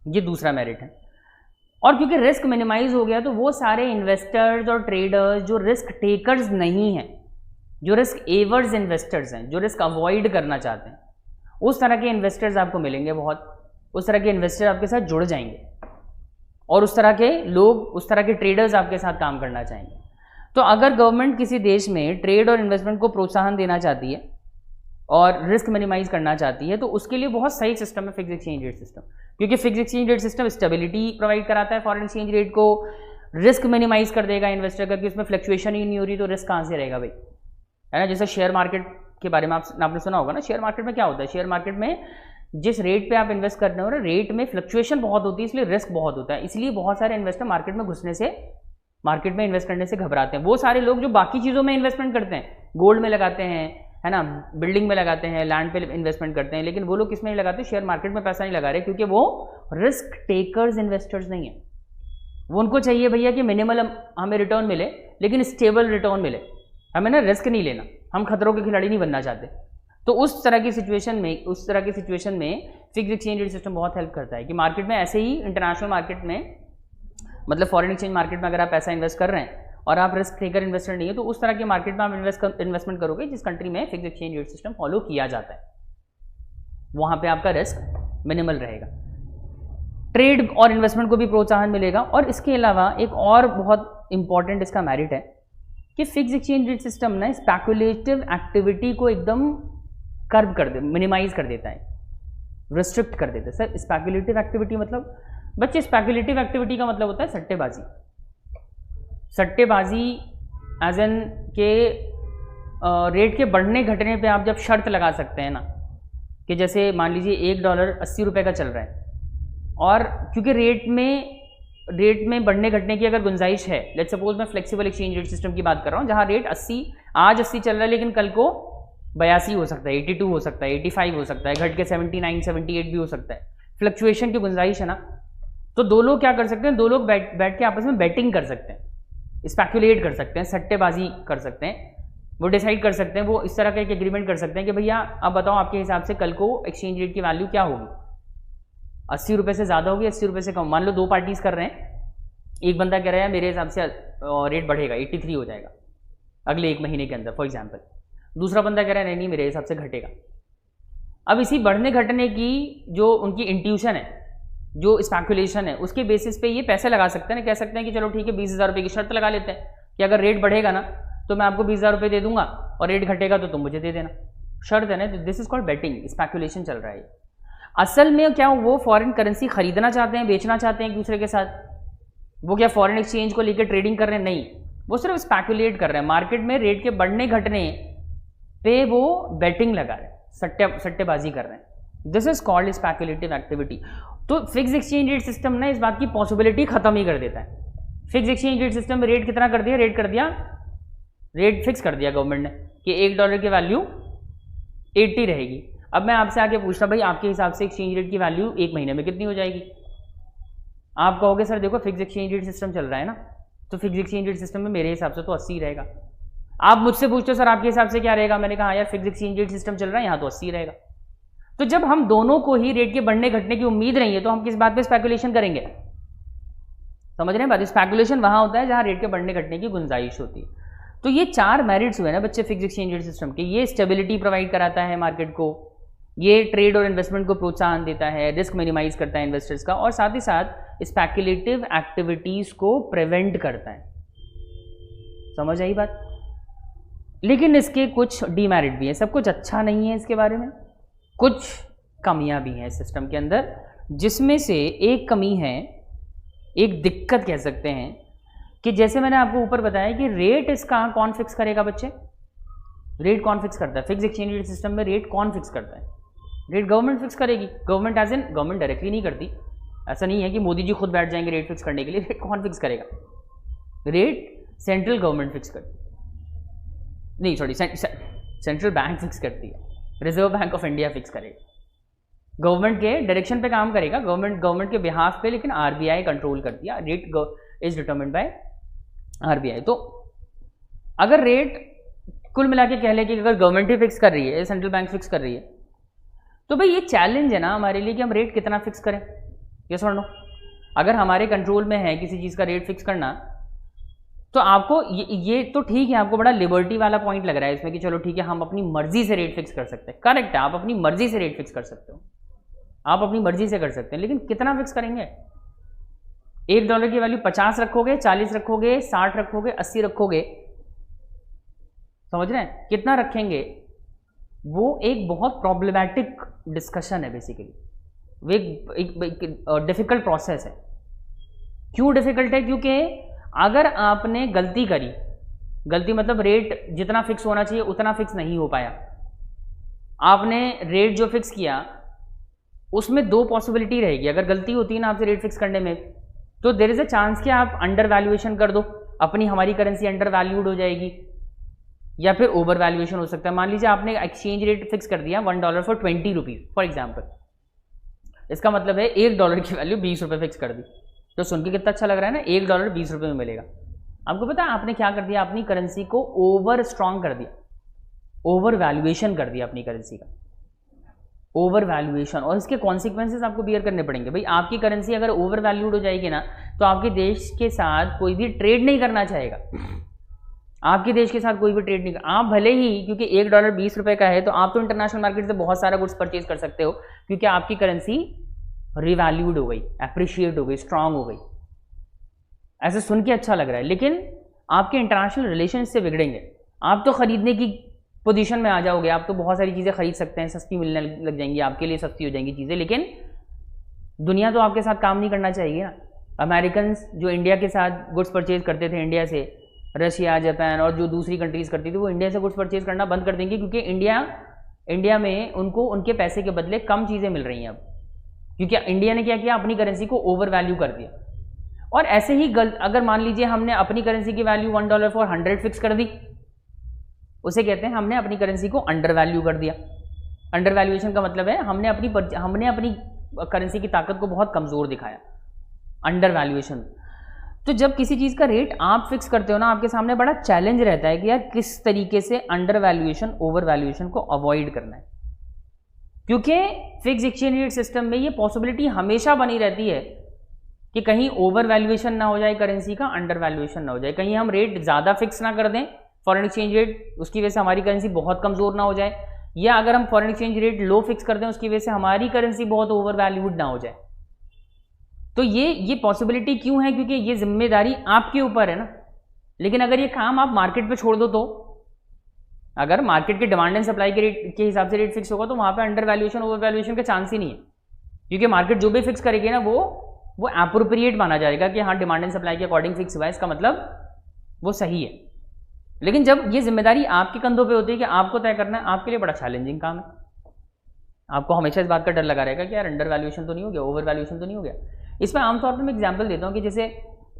ये दूसरा मेरिट है। और क्योंकि रिस्क मिनिमाइज हो गया तो वो सारे इन्वेस्टर्स और ट्रेडर्स जो रिस्क टेकर्स नहीं हैं, जो रिस्क एवर्स इन्वेस्टर्स हैं, जो रिस्क अवॉइड करना चाहते हैं, उस तरह के इन्वेस्टर्स आपको मिलेंगे बहुत। उस तरह के इन्वेस्टर आपके साथ जुड़ जाएंगे और उस तरह के लोग, उस तरह के ट्रेडर्स आपके साथ काम करना चाहेंगे। तो अगर गवर्नमेंट किसी देश में ट्रेड और इन्वेस्टमेंट को प्रोत्साहन देना चाहती है और रिस्क मिनिमाइज करना चाहती है, तो उसके लिए बहुत सही सिस्टम है फिक्स एक्सचेंज रेट सिस्टम। क्योंकि fix exchange rate system stability provide कराता है फॉरेन एक्सचेंज रेट को, रिस्क मिनिमाइज कर देगा इन्वेस्टर का, कि उसमें फ्लक्चुएशन ही नहीं हो रही तो रिस्क कहाँ से रहेगा भाई, है ना। जैसे शेयर मार्केट के बारे में आपने सुना होगा ना। शेयर मार्केट में क्या होता है? शेयर मार्केट में जिस रेट पे आप इन्वेस्ट कर रहे हो ना, रेट में फ्लक्चुएशन बहुत होती है, इसलिए रिस्क बहुत होता है। इसलिए बहुत सारे इन्वेस्टर मार्केट में घुसने से, मार्केट में इन्वेस्ट करने से घबराते हैं। वो सारे लोग जो बाकी चीज़ों में इन्वेस्टमेंट करते हैं, गोल्ड में लगाते हैं, है ना, बिल्डिंग में लगाते हैं, लैंड पे इन्वेस्टमेंट करते हैं, लेकिन वो लोग किस में नहीं लगाते? शेयर मार्केट में पैसा नहीं लगा रहे, क्योंकि वो रिस्क टेकर्स इन्वेस्टर्स नहीं है। वो उनको चाहिए भैया कि मिनिमल हमें रिटर्न मिले, लेकिन स्टेबल रिटर्न मिले, हमें ना रिस्क नहीं लेना, हम खतरों के खिलाड़ी नहीं बनना चाहते। तो उस तरह की सिचुएशन में फिक्स एक्सचेंज रेट सिस्टम बहुत हेल्प करता है कि मार्केट में, ऐसे ही इंटरनेशनल मार्केट में, मतलब फॉरेन एक्सचेंज मार्केट में अगर आप पैसा इन्वेस्ट कर रहे हैं और आप रिस्क टेकर इन्वेस्टर नहीं है, तो उस तरह के मार्केट में आप इन्वेस्टमेंट करोगे जिस कंट्री में fix exchange rate system follow किया जाता है, वहाँ पे आपका रिस्क मिनिमल रहेगा। ट्रेड और इन्वेस्टमेंट को भी प्रोत्साहन मिलेगा। और इसके अलावा एक और बहुत इंपॉर्टेंट इसका मेरिट है कि फिक्स एक्सचेंज रेट सिस्टम ना स्पेकुलेटिव एक्टिविटी को एकदम कर्व कर दे, मिनिमाइज कर देता है, रिस्ट्रिक्ट कर देता है। सर स्पेकुलेटिव एक्टिविटी मतलब, बच्चे स्पेकुलेटिव एक्टिविटी का मतलब होता है सट्टेबाजी। सट्टेबाजी एज एन के रेट के बढ़ने घटने पे आप जब शर्त लगा सकते हैं ना, कि जैसे मान लीजिए $1 ₹80 का चल रहा है, और क्योंकि रेट में बढ़ने घटने की अगर गुंजाइश है, लेट्स सपोज मैं फ्लेक्सिबल एक्सचेंज रेट सिस्टम की बात कर रहा हूँ, जहाँ रेट 80 आज 80 चल रहा है, लेकिन कल को 82 हो सकता है, 82 हो सकता है, 85 हो सकता है, घट के 79 78 भी हो सकता है। फ्लक्चुएशन की गुंजाइश है ना, तो दो लोग क्या कर सकते हैं? दो लोग बैठ के आपस में बैटिंग कर सकते हैं, स्पेकुलेट कर सकते हैं, सट्टेबाजी कर सकते हैं। वो डिसाइड कर सकते हैं, वो इस तरह का एक एग्रीमेंट कर सकते हैं कि भैया अब बताओ आपके हिसाब से कल को एक्सचेंज रेट की वैल्यू क्या होगी, ₹80 से ज़्यादा होगी, ₹80 से कम। मान लो दो पार्टीज कर रहे हैं, एक बंदा कह रहा है मेरे हिसाब से रेट बढ़ेगा, 83 हो जाएगा अगले 1 महीने के अंदर फॉर एग्जाम्पल। दूसरा बंदा कह रहा है नहीं मेरे हिसाब से घटेगा। अब इसी बढ़ने घटने की जो उनकी इंट्यूशन है, जो स्पेकुलेशन है, उसके बेसिस पे ये पैसे लगा सकते हैं, कह सकते हैं कि चलो ठीक है ₹20,000 की शर्त लगा लेते हैं कि अगर रेट बढ़ेगा ना तो मैं आपको ₹20,000 दे दूंगा, और रेट घटेगा तो तुम मुझे दे देना। शर्त है ना, this is called betting, speculation चल रहा है। असल में क्या वो फॉरेन करेंसी खरीदना चाहते हैं, बेचना चाहते हैं एक दूसरे के साथ? वो क्या फॉरेन एक्सचेंज को लेकर ट्रेडिंग कर रहे हैं? नहीं, वो सिर्फ स्पेकुलेट कर रहे हैं। मार्केट में रेट के बढ़ने घटने पे वो बेटिंग लगा रहे हैं, सट्टेबाजी कर रहे हैं। This is called speculative activity. तो फिक्स एक्सचेंज रेट सिस्टम ना इस बात की पॉसिबिलिटी खत्म ही कर देता है। फिक्स एक्सचेंज रेट सिस्टम में रेट कितना कर दिया? रेट फिक्स कर दिया गवर्नमेंट ने कि $1 की वैल्यू 80 रहेगी। अब मैं आपसे आके पूछता भाई आपके हिसाब से एक्सचेंज रेट की वैल्यू 1 महीने में कितनी हो जाएगी? आप कहोगे सर देखो फिक्स एक्सचेंज रेट सिस्टम चल रहा है ना, तो फिक्स एक्सचेंज रेट सिस्टम में मेरे हिसाब से तो 80 रहेगा। आप मुझसे पूछते हो सर आपके हिसाब से क्या रहेगा, मैंने कहा यार फिक्स एक्सचेंज रेट सिस्टम चल रहा है, यहाँ तो 80 रहेगा। तो जब हम दोनों को ही रेट के बढ़ने घटने की उम्मीद नहीं है तो हम किस बात पे स्पेकुलेशन करेंगे? समझ रहे हैं बात? स्पेकुलेशन वहां होता है जहां रेट के बढ़ने घटने की गुंजाइश होती है। तो ये 4 मेरिट्स हुए ना बच्चे फिक्स एक्सचेंज रेट सिस्टम के। ये स्टेबिलिटी प्रोवाइड कराता है मार्केट को, ये ट्रेड और इन्वेस्टमेंट को प्रोत्साहन देता है, रिस्क मिनिमाइज करता है इन्वेस्टर्स का, और साथ ही साथ स्पेकुलेटिव एक्टिविटीज को प्रिवेंट करता है। समझ आई बात? लेकिन इसके कुछ डीमेरिट भी है, सब कुछ अच्छा नहीं है इसके बारे में, कुछ कमियां भी हैं सिस्टम के अंदर, जिसमें से एक कमी है, एक दिक्कत कह सकते हैं कि जैसे मैंने आपको ऊपर बताया कि रेट इसका कौन फिक्स करेगा बच्चे? रेट कौन फिक्स करता है? फिक्स एक्सचेंज रेट सिस्टम में रेट कौन फिक्स करता है? रेट गवर्नमेंट फिक्स करेगी। Government as an government directly नहीं करती, ऐसा नहीं है कि मोदी जी खुद बैठ जाएंगे रेट फिक्स करने के लिए। रेट कौन फिक्स करेगा? रेट सेंट्रल गवर्नमेंट फिक्स करती, नहीं सॉरी, सेंट्रल बैंक फिक्स करती है, reserve bank of India fix करेगा, गवर्नमेंट के डायरेक्शन पे काम करेगा, गवर्नमेंट के बिहाफ पे, लेकिन आरबीआई कंट्रोल करती है। Rate is determined by RBI. तो अगर रेट कुल मिला के कह ले कि अगर गवर्नमेंट ही फिक्स कर रही है, सेंट्रल बैंक फिक्स कर रही है, तो भाई ये चैलेंज है ना हमारे लिए कि हम रेट कितना फिक्स करें। यस और नो? अगर हमारे कंट्रोल में है किसी चीज़ का रेट फिक्स करना, तो आपको ये तो ठीक है, आपको बड़ा लिबर्टी वाला पॉइंट लग रहा है इसमें कि चलो ठीक है हम अपनी मर्जी से रेट फिक्स कर सकते हैं। करेक्ट है, आप अपनी मर्जी से रेट फिक्स कर सकते हो, आप अपनी मर्जी से कर सकते हैं, लेकिन कितना फिक्स करेंगे? $1 की वैल्यू 50 रखोगे, 40 रखोगे, 60 रखोगे, 80 रखोगे, समझ रहे हैं? कितना रखेंगे? वो एक बहुत प्रॉब्लमैटिक डिस्कशन है बेसिकली, वो एक डिफिकल्ट प्रोसेस है। क्यों डिफिकल्ट है? क्योंकि अगर आपने गलती करी, गलती मतलब रेट जितना फिक्स होना चाहिए उतना फिक्स नहीं हो पाया, आपने रेट जो फिक्स किया उसमें 2 पॉसिबिलिटी रहेगी। अगर गलती होती है ना आपसे रेट फिक्स करने में, तो देयर इज अ चांस कि आप अंडर वैल्यूएशन कर दो, अपनी हमारी करेंसी अंडर वैल्यूड हो जाएगी, या फिर ओवर वैल्यूएशन हो सकता है। मान लीजिए आपने एक्सचेंज रेट फिक्स कर दिया $1 फॉर 20 रुपीज फॉर एग्जाम्पल, इसका मतलब है $1 की वैल्यू 20 रुपये फिक्स कर दी। तो सुन के कितना अच्छा लग रहा है ना, $1 20 रुपये में मिलेगा। आपको पता है आपने क्या कर दिया? अपनी करेंसी को ओवर स्ट्रॉन्ग कर दिया, ओवर वैल्यूएशन कर दिया अपनी करेंसी का, ओवर वैल्यूएशन, और इसके कॉन्सिक्वेंसेस आपको बियर करने पड़ेंगे। भाई आपकी करेंसी अगर ओवर वैल्यूड हो जाएगी ना, तो आपके देश के साथ कोई भी ट्रेड नहीं करना चाहेगा, आपके देश के साथ कोई भी ट्रेड नहीं कर, आप भले ही, क्योंकि $1 20 रुपये का है, तो आप तो इंटरनेशनल मार्केट से बहुत सारा गुड्स परचेज कर सकते हो, क्योंकि आपकी करेंसी रिवैल्यूड हो गई, एप्रिशिएट हो गई, स्ट्रांग हो गई। ऐसे सुन के अच्छा लग रहा है, लेकिन आपके इंटरनेशनल रिलेशन से बिगड़ेंगे। आप तो खरीदने की पोजीशन में आ जाओगे, आप तो बहुत सारी चीज़ें खरीद सकते हैं, सस्ती मिलने लग जाएंगी, आपके लिए सस्ती हो जाएंगी चीज़ें, लेकिन दुनिया तो आपके साथ काम नहीं करना चाहिए ना। अमेरिकन जो इंडिया के साथ गुड्स परचेज करते थे, इंडिया से, रशिया, जापान और जो दूसरी कंट्रीज करती थी, वो इंडिया से गुड्स परचेज करना बंद कर देंगे, क्योंकि इंडिया में उनको उनके पैसे के बदले कम चीज़ें मिल रही हैं अब, क्योंकि इंडिया ने क्या किया? अपनी करेंसी को ओवर वैल्यू कर दिया। और ऐसे ही अगर मान लीजिए हमने अपनी करेंसी की वैल्यू $1 फॉर 100 फिक्स कर दी, उसे कहते हैं हमने अपनी करेंसी को अंडर वैल्यू कर दिया। अंडर वैल्यूएशन का मतलब है हमने अपनी करेंसी की ताकत को बहुत कमज़ोर दिखाया, अंडर वैल्यूएशन। तो जब किसी चीज़ का रेट आप फिक्स करते हो ना, आपके सामने बड़ा चैलेंज रहता है कि यार किस तरीके से अंडर वैल्यूएशन, ओवर वैल्यूएशन को अवॉइड करना है, क्योंकि फिक्स एक्सचेंज रेट सिस्टम में ये पॉसिबिलिटी हमेशा बनी रहती है कि कहीं ओवर वैल्यूएशन ना हो जाए करेंसी का, अंडर वैल्यूएशन ना हो जाए, कहीं हम रेट ज़्यादा फिक्स ना कर दें फॉरेन एक्सचेंज रेट, उसकी वजह से हमारी करेंसी बहुत कमज़ोर ना हो जाए, या अगर हम फॉरेन एक्सचेंज रेट लो फिक्स कर दें उसकी वजह से हमारी करेंसी बहुत ओवर वैल्यूड ना हो जाए। तो ये पॉसिबिलिटी क्यों है? क्योंकि ये जिम्मेदारी आपके ऊपर है ना। लेकिन अगर ये काम आप मार्केट पे छोड़ दो, तो अगर मार्केट के डिमांड एंड सप्लाई के रेट के हिसाब से रेट फिक्स होगा, तो वहाँ पे अंडर वैल्यूएशन, ओवर वैल्यूएशन का चांस ही नहीं है, क्योंकि मार्केट जो भी फिक्स करेगी ना वो एप्रोप्रिएट माना जाएगा कि हाँ डिमांड एंड सप्लाई के अकॉर्डिंग फिक्स हुआ है, इसका मतलब वो सही है। लेकिन जब ये जिम्मेदारी आपके कंधों पे होती है कि आपको तय करना है, आपके लिए बड़ा चैलेंजिंग काम है। आपको हमेशा इस बात का डर लगा रहेगा कि यार अंडर वैल्यूएशन तो नहीं हो गया, ओवर वैल्यूएशन तो नहीं हो गया। इसमें आमतौर पर मैं एग्जाम्पल देता हूँ कि जैसे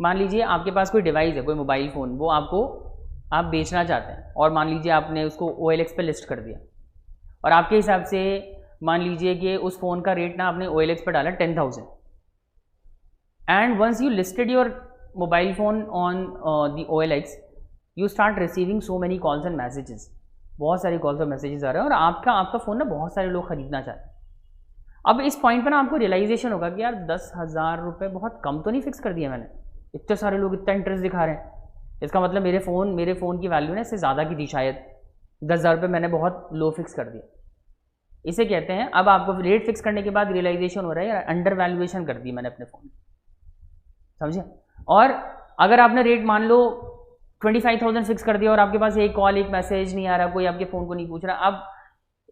मान लीजिए आपके पास कोई डिवाइस है, कोई मोबाइल फ़ोन, वो आप बेचना चाहते हैं, और मान लीजिए आपने उसको OLX पे लिस्ट कर दिया, और आपके हिसाब से मान लीजिए कि उस फ़ोन का रेट ना आपने OLX पे डाला 10,000, and once you listed your mobile phone on the OLX, you start receiving so many calls and messages, बहुत सारे कॉल्स और मैसेजेस आ रहे हैं और आपका फ़ोन ना बहुत सारे लोग खरीदना चाहते हैं। अब इस पॉइंट पर ना आपको रियलाइजेशन होगा कि यार 10,000 रुपये बहुत कम तो नहीं फिक्स कर दिया मैंने, इतने सारे लोग इतना इंटरेस्ट दिखा रहे हैं, इसका मतलब मेरे फ़ोन की वैल्यू ना इससे ज़्यादा की थी शायद, 10,000 रुपये मैंने बहुत लो फिक्स कर दिया। इसे कहते हैं, अब आपको रेट फिक्स करने के बाद रियलाइजेशन हो रहा है यार अंडर वैल्यूएशन कर दी मैंने अपने फ़ोन की, समझे। और अगर आपने रेट मान लो 25,000 फिक्स कर दिया और आपके पास एक कॉल एक मैसेज नहीं आ रहा, कोई आपके फ़ोन को नहीं पूछ रहा, अब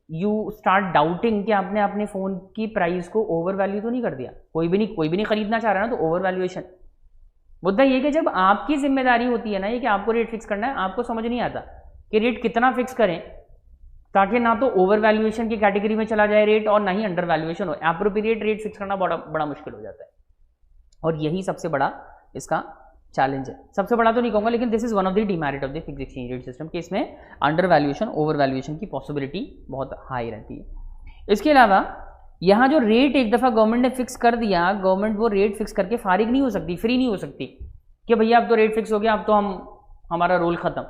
यू स्टार्ट डाउटिंग कि आपने अपने फ़ोन की प्राइस को ओवर वैल्यू तो नहीं कर दिया। कोई भी नहीं खरीदना चाह रहा ना, तो ओवर वैल्यूएशन। मुद्दा ये कि जब आपकी जिम्मेदारी होती है ना ये कि आपको रेट फिक्स करना है, आपको समझ नहीं आता कि रेट कितना फिक्स करें ताकि ना तो ओवर वैल्यूएशन की कैटेगरी में चला जाए रेट और ना ही अंडर वैल्यूएशन हो। एप्रोप्रिएट रेट फिक्स करना बड़ा मुश्किल हो जाता है और यही सबसे बड़ा इसका चैलेंज है। सबसे बड़ा तो नहीं कहूँगा, लेकिन this is one of the demerit of the fixed exchange rate system कि इसमें अंडर वैल्यूएशन ओवर वैल्यूएशन की पॉसिबिलिटी बहुत हाई रहती है। इसके अलावा यहाँ जो रेट एक दफ़ा गवर्नमेंट ने फिक्स कर दिया, गवर्नमेंट वो रेट फिक्स करके फारिग नहीं हो सकती, फ्री नहीं हो सकती कि भैया अब तो रेट फिक्स हो गया, अब तो हमारा रोल ख़त्म,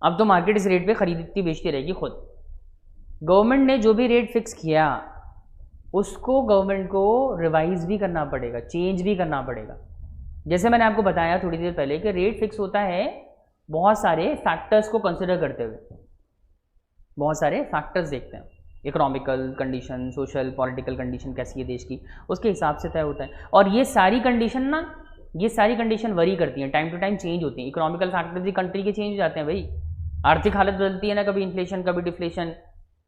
अब तो मार्केट इस रेट पे खरीदती बेचती रहेगी खुद। गवर्नमेंट ने जो भी रेट फिक्स किया उसको गवर्नमेंट को रिवाइज भी करना पड़ेगा, चेंज भी करना पड़ेगा। जैसे मैंने आपको बताया थोड़ी देर पहले कि रेट फिक्स होता है बहुत सारे फैक्टर्स को कंसिडर करते हुए, बहुत सारे फैक्टर्स देखते हैं, economical condition, social political condition कैसी है देश की, उसके हिसाब से तय होता है। और ये सारी कंडीशन वरी करती हैं, टाइम टू टाइम चेंज होती हैं। इकोनॉमिकल फैक्टर्स भी कंट्री के चेंज हो जाते हैं भाई, आर्थिक हालत बदलती है ना, कभी इन्फ्लेशन कभी डिफ्लेशन,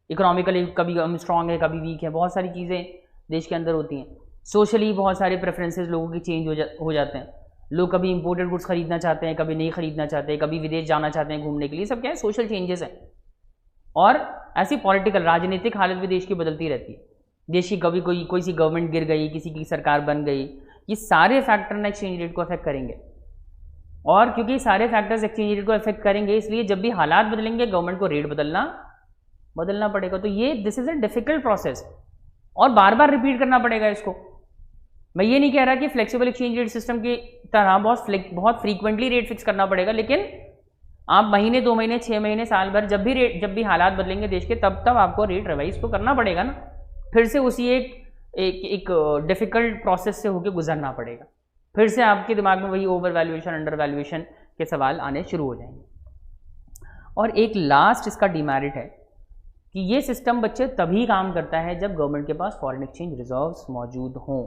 इकोनॉमिकली कभी हम स्ट्रांग है कभी वीक है, बहुत सारी चीज़ें देश के अंदर होती हैं। सोशली बहुत सारे प्रेफरेंसेस लोगों की चेंज हो जाते हैं, लोग कभी इंपोर्टेड गुड्स खरीदना चाहते हैं, कभी नहीं खरीदना चाहते, कभी विदेश जाना चाहते हैं घूमने के लिए, सब क्या है सोशल चेंजेस हैं। और ऐसी पॉलिटिकल राजनीतिक हालत भी देश की बदलती रहती है, देश की कभी कोई सी गवर्नमेंट गिर गई, किसी की सरकार बन गई, ये सारे फैक्टर ना एक्सचेंज रेट को अफेक्ट करेंगे। और क्योंकि सारे फैक्टर्स एक्सचेंज रेट को अफेक्ट करेंगे, इसलिए जब भी हालात बदलेंगे गवर्नमेंट को रेट बदलना पड़ेगा। तो ये this is a difficult process और बार बार रिपीट करना पड़ेगा इसको। मैं ये नहीं कह रहा कि फ्लेक्सिबल एक्सचेंज रेट सिस्टम की तरह बहुत फ्रीक्वेंटली रेट फिक्स करना पड़ेगा, लेकिन आप महीने 2 महीने 6 महीने साल भर जब भी हालात बदलेंगे देश के, तब आपको रेट रिवाइज तो करना पड़ेगा ना, फिर से उसी एक डिफिकल्ट प्रोसेस से होकर गुजरना पड़ेगा, फिर से आपके दिमाग में वही ओवर वैल्यूएशन अंडर वैल्यूएशन के सवाल आने शुरू हो जाएंगे। और एक लास्ट इसका डिमेरिट है कि ये सिस्टम बच्चे तभी काम करता है जब गवर्नमेंट के पास फॉरेन एक्सचेंज रिजर्व्स मौजूद हों।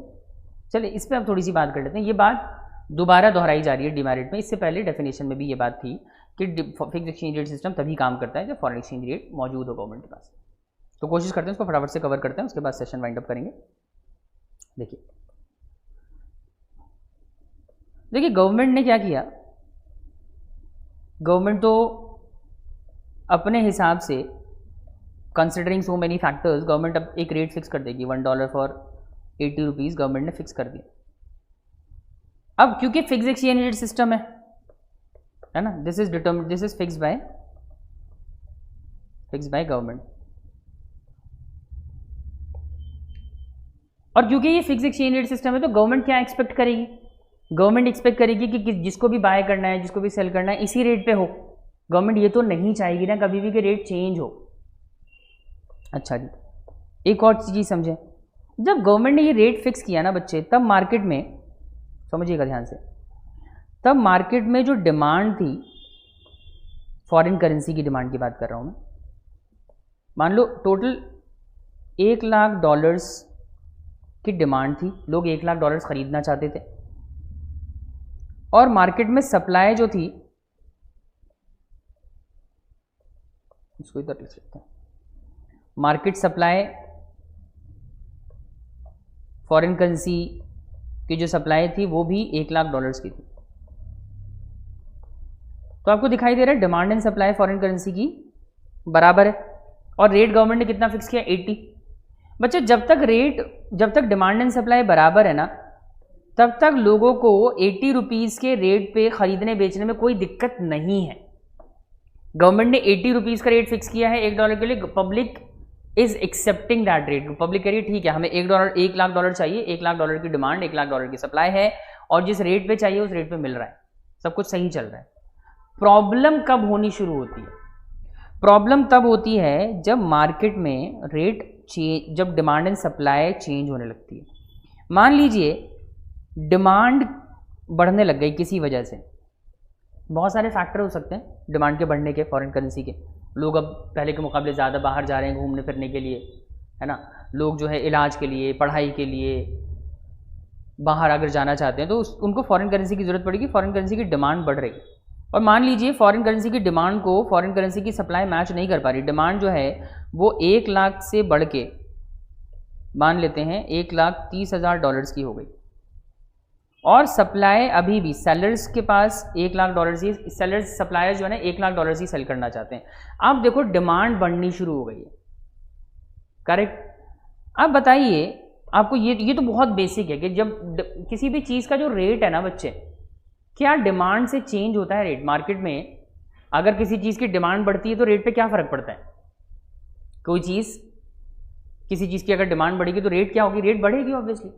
चलिए इस पर अब थोड़ी सी बात कर लेते हैं। ये बात दोबारा दोहराई जा रही है डिमेरिट में, इससे पहले डेफिनेशन में भी ये बात थी कि फिक्स्ड एक्सचेंज रेट सिस्टम तभी काम करता है जब फॉरेन एक्सचेंज रेट मौजूद हो गवर्नमेंट के पास। तो कोशिश करते हैं उसको फटाफट से कवर करते हैं, उसके बाद सेशन वाइंड अप करेंगे। देखिए गवर्नमेंट ने क्या किया, गवर्नमेंट तो अपने हिसाब से कंसिडरिंग सो मेनी फैक्टर्स गवर्नमेंट अब एक रेट फिक्स कर देगी, $1 फॉर 80 रुपीज़ गवर्नमेंट ने फिक्स कर दिया। अब क्योंकि फिक्स एक्सचेंज रेट सिस्टम है ना, this is fix by government. और क्योंकि ये फिक्स एक्सचेंज रेट सिस्टम है तो गवर्नमेंट क्या एक्सपेक्ट करेगी, गवर्नमेंट एक्सपेक्ट करेगी कि जिसको भी बाय करना है जिसको भी सेल करना है इसी रेट पे हो। गवर्नमेंट ये तो नहीं चाहेगी ना कभी भी कि रेट चेंज हो। अच्छा जी, एक और चीज़ समझें, जब गवर्नमेंट ने ये रेट फिक्स किया ना बच्चे, तब मार्केट में समझिएगा ध्यान से, तब मार्केट में जो डिमांड थी, फॉरेन करेंसी की डिमांड की बात कर रहा हूँ मैं, मान लो टोटल $1 लाख की डिमांड थी, लोग $1 लाख खरीदना चाहते थे, और मार्केट में सप्लाई जो थी, इसको इधर लिख सकते हैं, मार्केट सप्लाई फॉरेन करेंसी की जो सप्लाई थी वो भी $1 लाख की थी। तो आपको दिखाई दे रहा है demand and supply foreign currency की बराबर है, और रेट गवर्नमेंट ने कितना फिक्स किया, 80। बच्चों जब तक डिमांड एंड सप्लाई बराबर है ना, तब तक लोगों को 80 रुपीज़ के रेट पे खरीदने बेचने में कोई दिक्कत नहीं है। गवर्नमेंट ने 80 रुपीज़ का रेट फिक्स किया है $1 के लिए, public is accepting that rate. Public कह रही है ठीक है हमें $1 लाख चाहिए, $1 लाख की डिमांड, $1 लाख की सप्लाई है, और जिस रेट पे चाहिए उस रेट पे मिल रहा है, सब कुछ सही चल रहा है। प्रॉब्लम कब होनी शुरू होती है? प्रॉब्लम तब होती है जब मार्केट में रेट चेंज, जब डिमांड एंड सप्लाई चेंज होने लगती है। मान लीजिए डिमांड बढ़ने लग गई किसी वजह से, बहुत सारे फैक्टर हो सकते हैं डिमांड के बढ़ने के, फॉरेन करेंसी के। लोग अब पहले के मुकाबले ज़्यादा बाहर जा रहे हैं घूमने फिरने के लिए, है ना। लोग जो है इलाज के लिए, पढ़ाई के लिए बाहर अगर जाना चाहते हैं तो उनको फॉरेन करेंसी की ज़रूरत पड़ेगी, फॉरेन करेंसी की डिमांड बढ़ रही है। और मान लीजिए फॉरेन करेंसी की डिमांड को फॉरेन करेंसी की सप्लाई मैच नहीं कर पा रही, डिमांड जो है वो 1 लाख से बढ़ के मान लेते हैं $1,30,000 की हो गई, और सप्लाई अभी भी सेलर्स के पास $1,00,000 ही, सेलर्स सप्लायर्स जो है ना $1,00,000 ही सेल करना चाहते हैं। अब देखो डिमांड बढ़नी शुरू हो गई है, करेक्ट। अब बताइए आपको, ये तो बहुत बेसिक है कि जब किसी भी चीज़ का जो रेट है ना बच्चे, क्या डिमांड से चेंज होता है रेट मार्केट में? अगर किसी चीज़ की डिमांड बढ़ती है तो रेट पे क्या फ़र्क पड़ता है? कोई चीज़, किसी चीज़ की अगर डिमांड बढ़ेगी तो रेट क्या होगी? रेट बढ़ेगी ऑब्वियसली।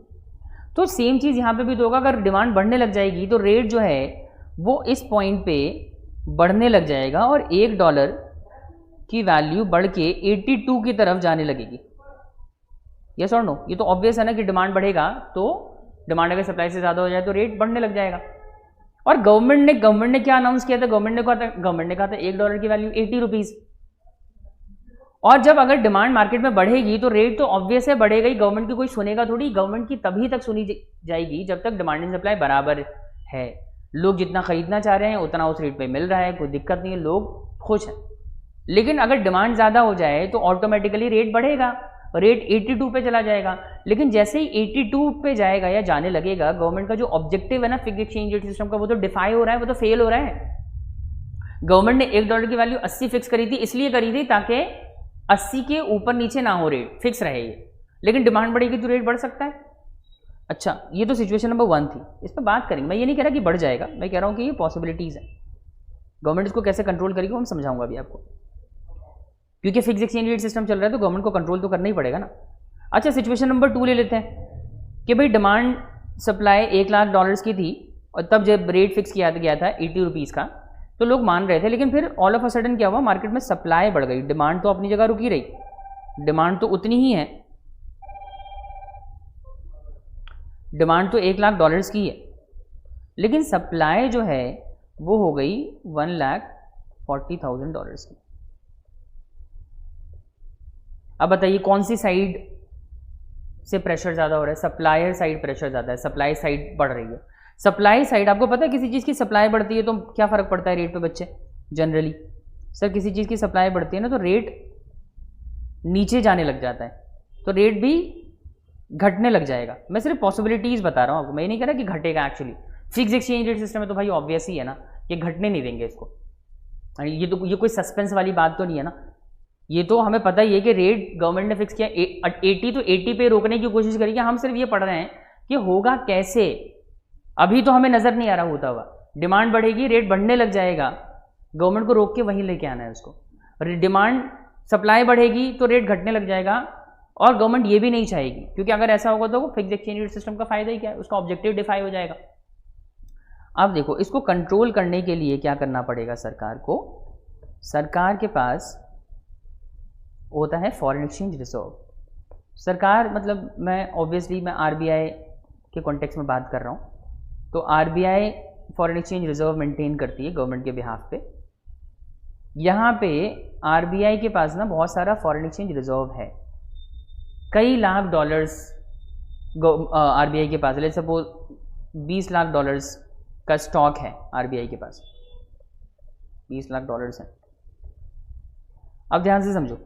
तो सेम चीज़ यहाँ पे भी तो होगा, अगर डिमांड बढ़ने लग जाएगी तो रेट जो है वो इस पॉइंट पे बढ़ने लग जाएगा और $1 की वैल्यू बढ़ के 82 की तरफ जाने लगेगी। यस और नो? ये तो ऑब्वियस है ना कि डिमांड बढ़ेगा तो डिमांड अगर सप्लाई से ज़्यादा हो जाए तो रेट बढ़ने लग जाएगा। और गवर्नमेंट ने क्या अनाउंस किया था? गवर्नमेंट ने कहा था $1 की वैल्यू ₹80। और जब अगर डिमांड मार्केट में बढ़ेगी तो रेट तो ऑब्वियस है बढ़ेगा ही, गवर्नमेंट की कोई सुनेगा थोड़ी। गवर्नमेंट की तभी तक सुनी जाएगी जब तक डिमांड एंड सप्लाई बराबर है। लोग जितना खरीदना चाह रहे हैं उतना उस रेट पे मिल रहा है, कोई दिक्कत नहीं है, लोग खुश हैं। लेकिन अगर डिमांड ज़्यादा हो जाए तो ऑटोमेटिकली रेट बढ़ेगा, रेट 82 पे चला जाएगा। लेकिन जैसे ही 82 पे जाएगा या जाने लगेगा, गवर्नमेंट का जो ऑब्जेक्टिव है ना फिक्स्ड एक्सचेंज रेट सिस्टम का, वो तो डिफाई हो रहा है, वो तो फेल हो रहा है। गवर्नमेंट ने $1 की वैल्यू 80 फिक्स करी थी, इसलिए करी थी ताकि 80 के ऊपर नीचे ना हो, रेट फिक्स रहे ये। लेकिन डिमांड बढ़ेगी तो रेट बढ़ सकता है। अच्छा, ये तो सिचुएशन नंबर 1 थी, इस पर बात करेंगे। मैं ये नहीं कह रहा कि बढ़ जाएगा, मैं कह रहा हूँ कि ये पॉसिबिलिटीज़ है। गवर्नमेंट इसको कैसे कंट्रोल करेगी हम समझाऊंगा अभी आपको, क्योंकि फिक्स एक्सचेंज रेट सिस्टम चल रहा है तो गवर्नमेंट को कंट्रोल तो करना ही पड़ेगा ना। अच्छा, सिचुएशन नंबर 2 ले लेते हैं कि भाई डिमांड सप्लाई $1,00,000 की थी और तब जब रेट फिक्स किया गया था ₹80 का तो लोग मान रहे थे। लेकिन फिर ऑल ऑफ अ सडन क्या हुआ, मार्केट में सप्लाई बढ़ गई, डिमांड तो अपनी जगह रुकी रही, डिमांड तो उतनी ही है, डिमांड तो $1,00,000 की है, लेकिन सप्लाई जो है वो हो गई $1,40,000 की। अब बताइए कौन सी साइड से प्रेशर ज़्यादा हो रहा है? सप्लायर साइड प्रेशर ज़्यादा है, सप्लाई साइड बढ़ रही है। सप्लाई साइड, आपको पता है किसी चीज़ की सप्लाई बढ़ती है तो क्या फ़र्क पड़ता है रेट पे बच्चे? जनरली सर किसी चीज़ की सप्लाई बढ़ती है ना तो रेट नीचे जाने लग जाता है, तो रेट भी घटने लग जाएगा। मैं सिर्फ पॉसिबिलिटीज़ बता रहा हूँ आपको, मैं ये नहीं कह रहा कि घटेगा। Actually fix exchange rate system है तो भाई ऑब्वियस ही है ना कि घटने नहीं देंगे इसको। ये कोई सस्पेंस वाली बात तो नहीं है ना, ये तो हमें पता ही है कि रेट गवर्नमेंट ने फिक्स किया 80 तो 80 पे रोकने की कोशिश करेगी। हम सिर्फ ये पढ़ रहे हैं कि होगा कैसे, अभी तो हमें नज़र नहीं आ रहा होता हुआ। डिमांड बढ़ेगी, रेट बढ़ने लग जाएगा, गवर्नमेंट को रोक के वहीं लेके आना है उसको। डिमांड सप्लाई बढ़ेगी तो रेट घटने लग जाएगा, और गवर्नमेंट ये भी नहीं चाहेगी, क्योंकि अगर ऐसा होगा तो वो फिक्स एक्सचेंज रेट सिस्टम का फायदा ही क्या है, उसका ऑब्जेक्टिव डिफाई हो जाएगा। अब देखो इसको कंट्रोल करने के लिए क्या करना पड़ेगा सरकार को? सरकार के पास होता है फॉरेन एक्सचेंज रिजर्व। सरकार मतलब मैं ऑब्वियसली मैं आरबीआई के कॉन्टेक्स्ट में बात कर रहा हूँ, तो RBI foreign exchange reserve maintain करती है गवर्नमेंट के बिहाफ पे। यहाँ पे आरबीआई के पास ना बहुत सारा फॉरेन एक्सचेंज रिजर्व है, कई लाख डॉलर्स आरबीआई के पास। लेट्स सपोज $20 लाख का स्टॉक है आरबीआई के पास, $20 लाख है। अब ध्यान से समझो,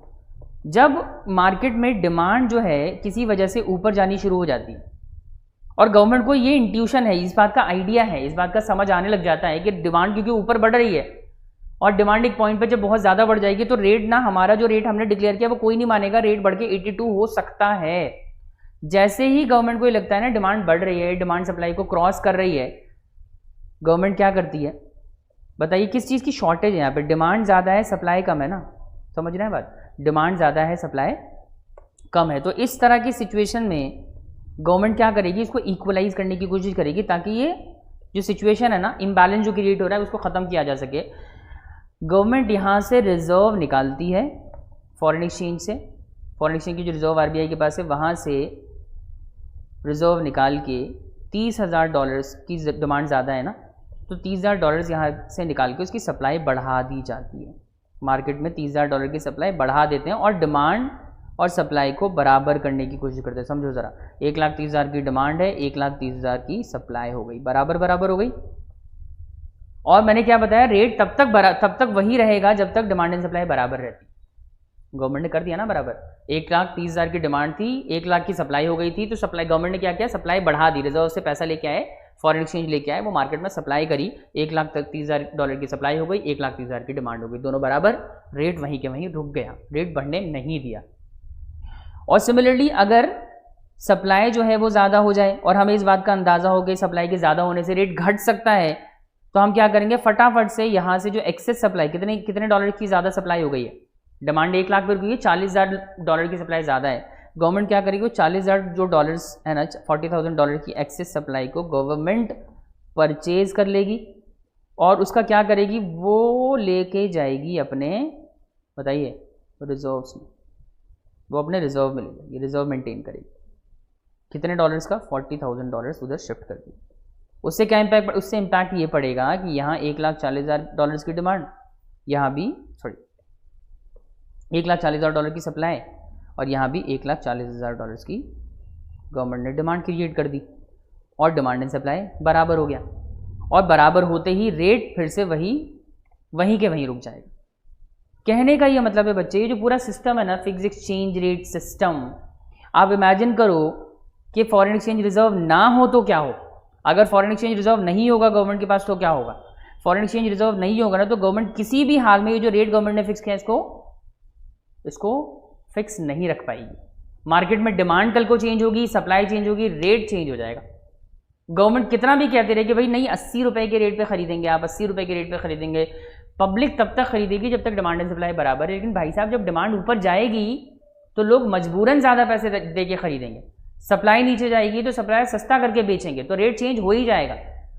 जब मार्केट में डिमांड जो है किसी वजह से ऊपर जानी शुरू हो जाती है और गवर्नमेंट को ये इंट्यूशन है, इस बात का आइडिया है, इस बात का समझ आने लग जाता है कि डिमांड क्योंकि ऊपर बढ़ रही है और डिमांड एक पॉइंट पे जब बहुत ज़्यादा बढ़ जाएगी तो रेट ना, हमारा जो रेट हमने डिक्लेयर किया वो कोई नहीं मानेगा, रेट बढ़ के 82 हो सकता है। जैसे ही गवर्नमेंट को ये लगता है ना डिमांड बढ़ रही है, डिमांड सप्लाई को क्रॉस कर रही है, गवर्नमेंट क्या करती है बताइए? किस चीज़ की शॉर्टेज है यहाँ पे? डिमांड ज़्यादा है, सप्लाई कम है ना, समझ रहे हैं बात? डिमांड ज़्यादा है, सप्लाई कम है, तो इस तरह की सिचुएशन में गवर्नमेंट क्या करेगी? इसको इक्वलाइज करने की कोशिश करेगी ताकि ये जो सिचुएशन है ना, इम्बैलेंस जो क्रिएट हो रहा है, उसको ख़त्म किया जा सके, गवर्नमेंट यहाँ से रिजर्व निकालती है फॉरेन एक्सचेंज से। फॉरेन एक्सचेंज की जो रिजर्व आरबीआई के पास है, वहाँ से रिजर्व निकाल के $30,000 की डिमांड ज़्यादा है ना, तो $30,000 यहाँ से निकाल के उसकी सप्लाई बढ़ा दी जाती है। मार्केट में $30,000 की सप्लाई बढ़ा देते हैं और डिमांड और सप्लाई को बराबर करने की कोशिश करते हैं। समझो ज़रा, 1,30,000 की डिमांड है, 1,30,000 की सप्लाई हो गई, बराबर बराबर हो गई। और मैंने क्या बताया, रेट तब तक वही रहेगा जब तक डिमांड एंड सप्लाई बराबर रहती। गवर्नमेंट ने कर दिया ना बराबर, 1,30,000 की डिमांड थी, 1,00,000 की सप्लाई हो गई थी, तो सप्लाई गवर्नमेंट ने क्या किया, सप्लाई बढ़ा दी, रिजर्व से पैसा लेके आए, फॉरेन एक्सचेंज लेके आए, वो मार्केट में सप्लाई करी, $1,30,000 की सप्लाई हो गई, 1,30,000 की डिमांड हो गई, दोनों बराबर, रेट वहीं के वहीं रुक गया, रेट बढ़ने नहीं दिया। और सिमिलरली अगर सप्लाई जो है वो ज़्यादा हो जाए और हमें इस बात का अंदाज़ा हो कि सप्लाई के ज़्यादा होने से रेट घट सकता है, तो हम क्या करेंगे, फटाफट से यहाँ से जो एक्सेस सप्लाई, कितने डॉलर की ज़्यादा सप्लाई हो गई है, डिमांड 1,00,000 पर हुई है, $40,000 की सप्लाई ज़्यादा है, गवर्नमेंट क्या करेगी, वो 40,000 जो डॉलर्स है ना, $40,000 की एक्सेस सप्लाई को गवर्नमेंट परचेज कर लेगी और उसका क्या करेगी, वो लेके जाएगी अपने, बताइए, रिजर्व्स में, वो अपने रिजर्व में ले जाएगी, रिजर्व मेंटेन करेगी। कितने डॉलर्स का, $40,000 उधर शिफ्ट कर दी। उससे क्या इम्पैक्ट, उससे इम्पैक्ट ये पड़ेगा कि यहाँ $1,40,000 की डिमांड, यहाँ भी $1,40,000 की सप्लाई और यहाँ भी $1,40,000 की गवर्नमेंट ने डिमांड क्रिएट कर दी और डिमांड एंड सप्लाई बराबर हो गया। और बराबर होते ही रेट फिर से वहीं के वहीं रुक जाएगा। कहने का ये मतलब है बच्चे, ये जो पूरा सिस्टम है ना, फिक्स एक्सचेंज रेट सिस्टम, आप इमेजिन करो कि फॉरेन एक्सचेंज रिजर्व ना हो तो क्या हो। अगर फॉरेन एक्सचेंज रिजर्व नहीं होगा गवर्नमेंट के पास तो क्या होगा, फॉरेन एक्सचेंज रिजर्व नहीं होगा ना, तो गवर्नमेंट किसी भी हाल में ये जो रेट गवर्नमेंट ने फिक्स किया इसको फिक्स नहीं रख पाएगी। मार्केट में डिमांड कल को चेंज होगी, सप्लाई चेंज होगी, रेट चेंज हो जाएगा। गवर्नमेंट कितना भी कहते रहे कि भाई नहीं 80 रुपए के रेट पे खरीदेंगे, आप 80 रुपए के रेट पे खरीदेंगे, पब्लिक तब तक खरीदेगी जब तक डिमांड एंड सप्लाई बराबर है। लेकिन भाई साहब, जब डिमांड ऊपर जाएगी तो लोग मजबूरन ज़्यादा पैसे दे के खरीदेंगे, सप्लाई नीचे जाएगी तो सप्लाई सस्ता करके बेचेंगे, तो रेट चेंज हो ही जाएगा।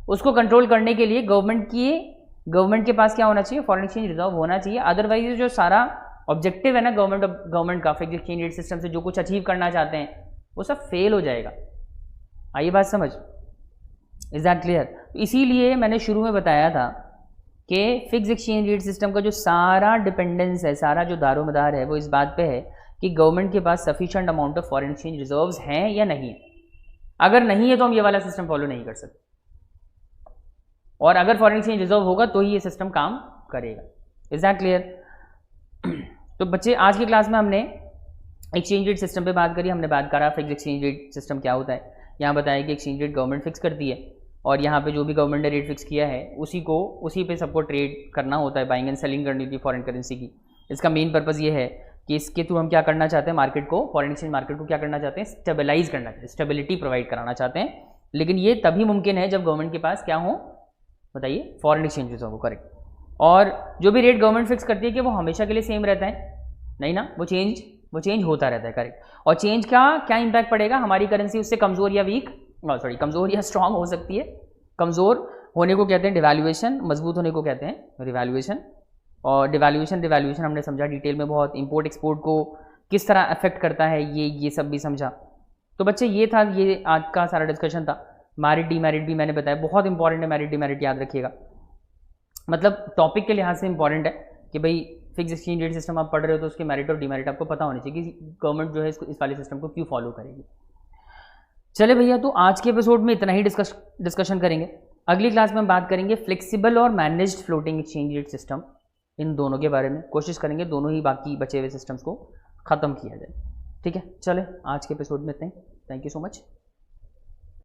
उसको कंट्रोल करने के लिए गवर्नमेंट के पास क्या होना चाहिए, फॉरेन एक्सचेंज रिजर्व होना चाहिए। अदरवाइज जो सारा ऑब्जेक्टिव है ना गवर्नमेंट का फिक्स एक्सचेंज रेट सिस्टम से जो कुछ अचीव करना चाहते हैं, वो सब फेल हो जाएगा। आइए बात समझ, इज दैट क्लियर। इसीलिए मैंने शुरू में बताया था कि फिक्स एक्सचेंज रेट सिस्टम का जो सारा डिपेंडेंस है, सारा जो दारोमदार है, वो इस बात पे है कि गवर्नमेंट के पास sufficient amount of foreign exchange reserves हैं या नहीं है। अगर नहीं है तो हम ये वाला सिस्टम फॉलो नहीं कर सकते, और अगर फॉरेन एक्सचेंज रिजर्व होगा तो ही ये सिस्टम काम करेगा। Is that clear. तो बच्चे, आज की क्लास में हमने एक्सचेंज रेट सिस्टम पे बात करी, हमने बात करा फिक्स एक्सचेंज रेट सिस्टम क्या होता है। यहाँ बताया कि एक्सचेंज रेट गवर्नमेंट फिक्स करती है और यहाँ पे जो भी गवर्नमेंट ने रेट फिक्स किया है उसी पे सबको ट्रेड करना होता है, बाइंग एंड सेलिंग करनी होती है फॉरेन करेंसी की। इसका मेन पर्पज़ ये है कि इसके थ्रू हम क्या करना चाहते हैं, मार्केट को, फॉरेन एक्सचेंज मार्केट को क्या करना चाहते हैं, स्टेबलाइज करना चाहते हैं, स्टेबिलिटी प्रोवाइड कराना चाहते हैं। लेकिन ये तभी मुमकिन है जब गवर्नमेंट के पास क्या हो, बताइए, फॉरेन एक्सचेंज रिजर्व हो, करेक्ट। और जो भी रेट गवर्नमेंट फिक्स करती है कि वो हमेशा के लिए सेम रहता है, नहीं ना, वो चेंज होता रहता है, करेक्ट। और चेंज का क्या इम्पैक्ट पड़ेगा, हमारी करेंसी उससे कमज़ोर या कमज़ोर या स्ट्रांग हो सकती है। कमज़ोर होने को कहते हैं डिवैल्यूएशन, मजबूत होने को कहते हैं रिवैल्यूएशन। और डिवैल्यूएशन हमने समझा डिटेल में बहुत, इंपोर्ट एक्सपोर्ट को किस तरह अफेक्ट करता है, ये सब भी समझा। तो बच्चे, ये था, ये आज का सारा डिस्कशन था। मैरिट डीमेरिट भी मैंने बताया, बहुत इंपॉर्टेंट है मैरिट डीमेरिट, याद रखिएगा। मतलब टॉपिक के लिहाज से इंपॉर्टेंट है कि भाई फिक्स एक्सचेंज रेट सिस्टम आप पढ़ रहे हो तो उसके मेरिट और डीमेरिट आपको पता होनी चाहिए कि गवर्नमेंट जो है इस वाले सिस्टम को क्यों फॉलो करेगी। चले भैया, तो आज के एपिसोड में इतना ही डिस्कशन करेंगे। अगली क्लास में हम बात करेंगे फ्लेक्सिबल और managed floating exchange rate system, इन दोनों के बारे में कोशिश करेंगे, दोनों ही बाकी बचे हुए सिस्टम्स को ख़त्म किया जाए। ठीक है, चले आज के एपिसोड में इतना ही। Thank you so much.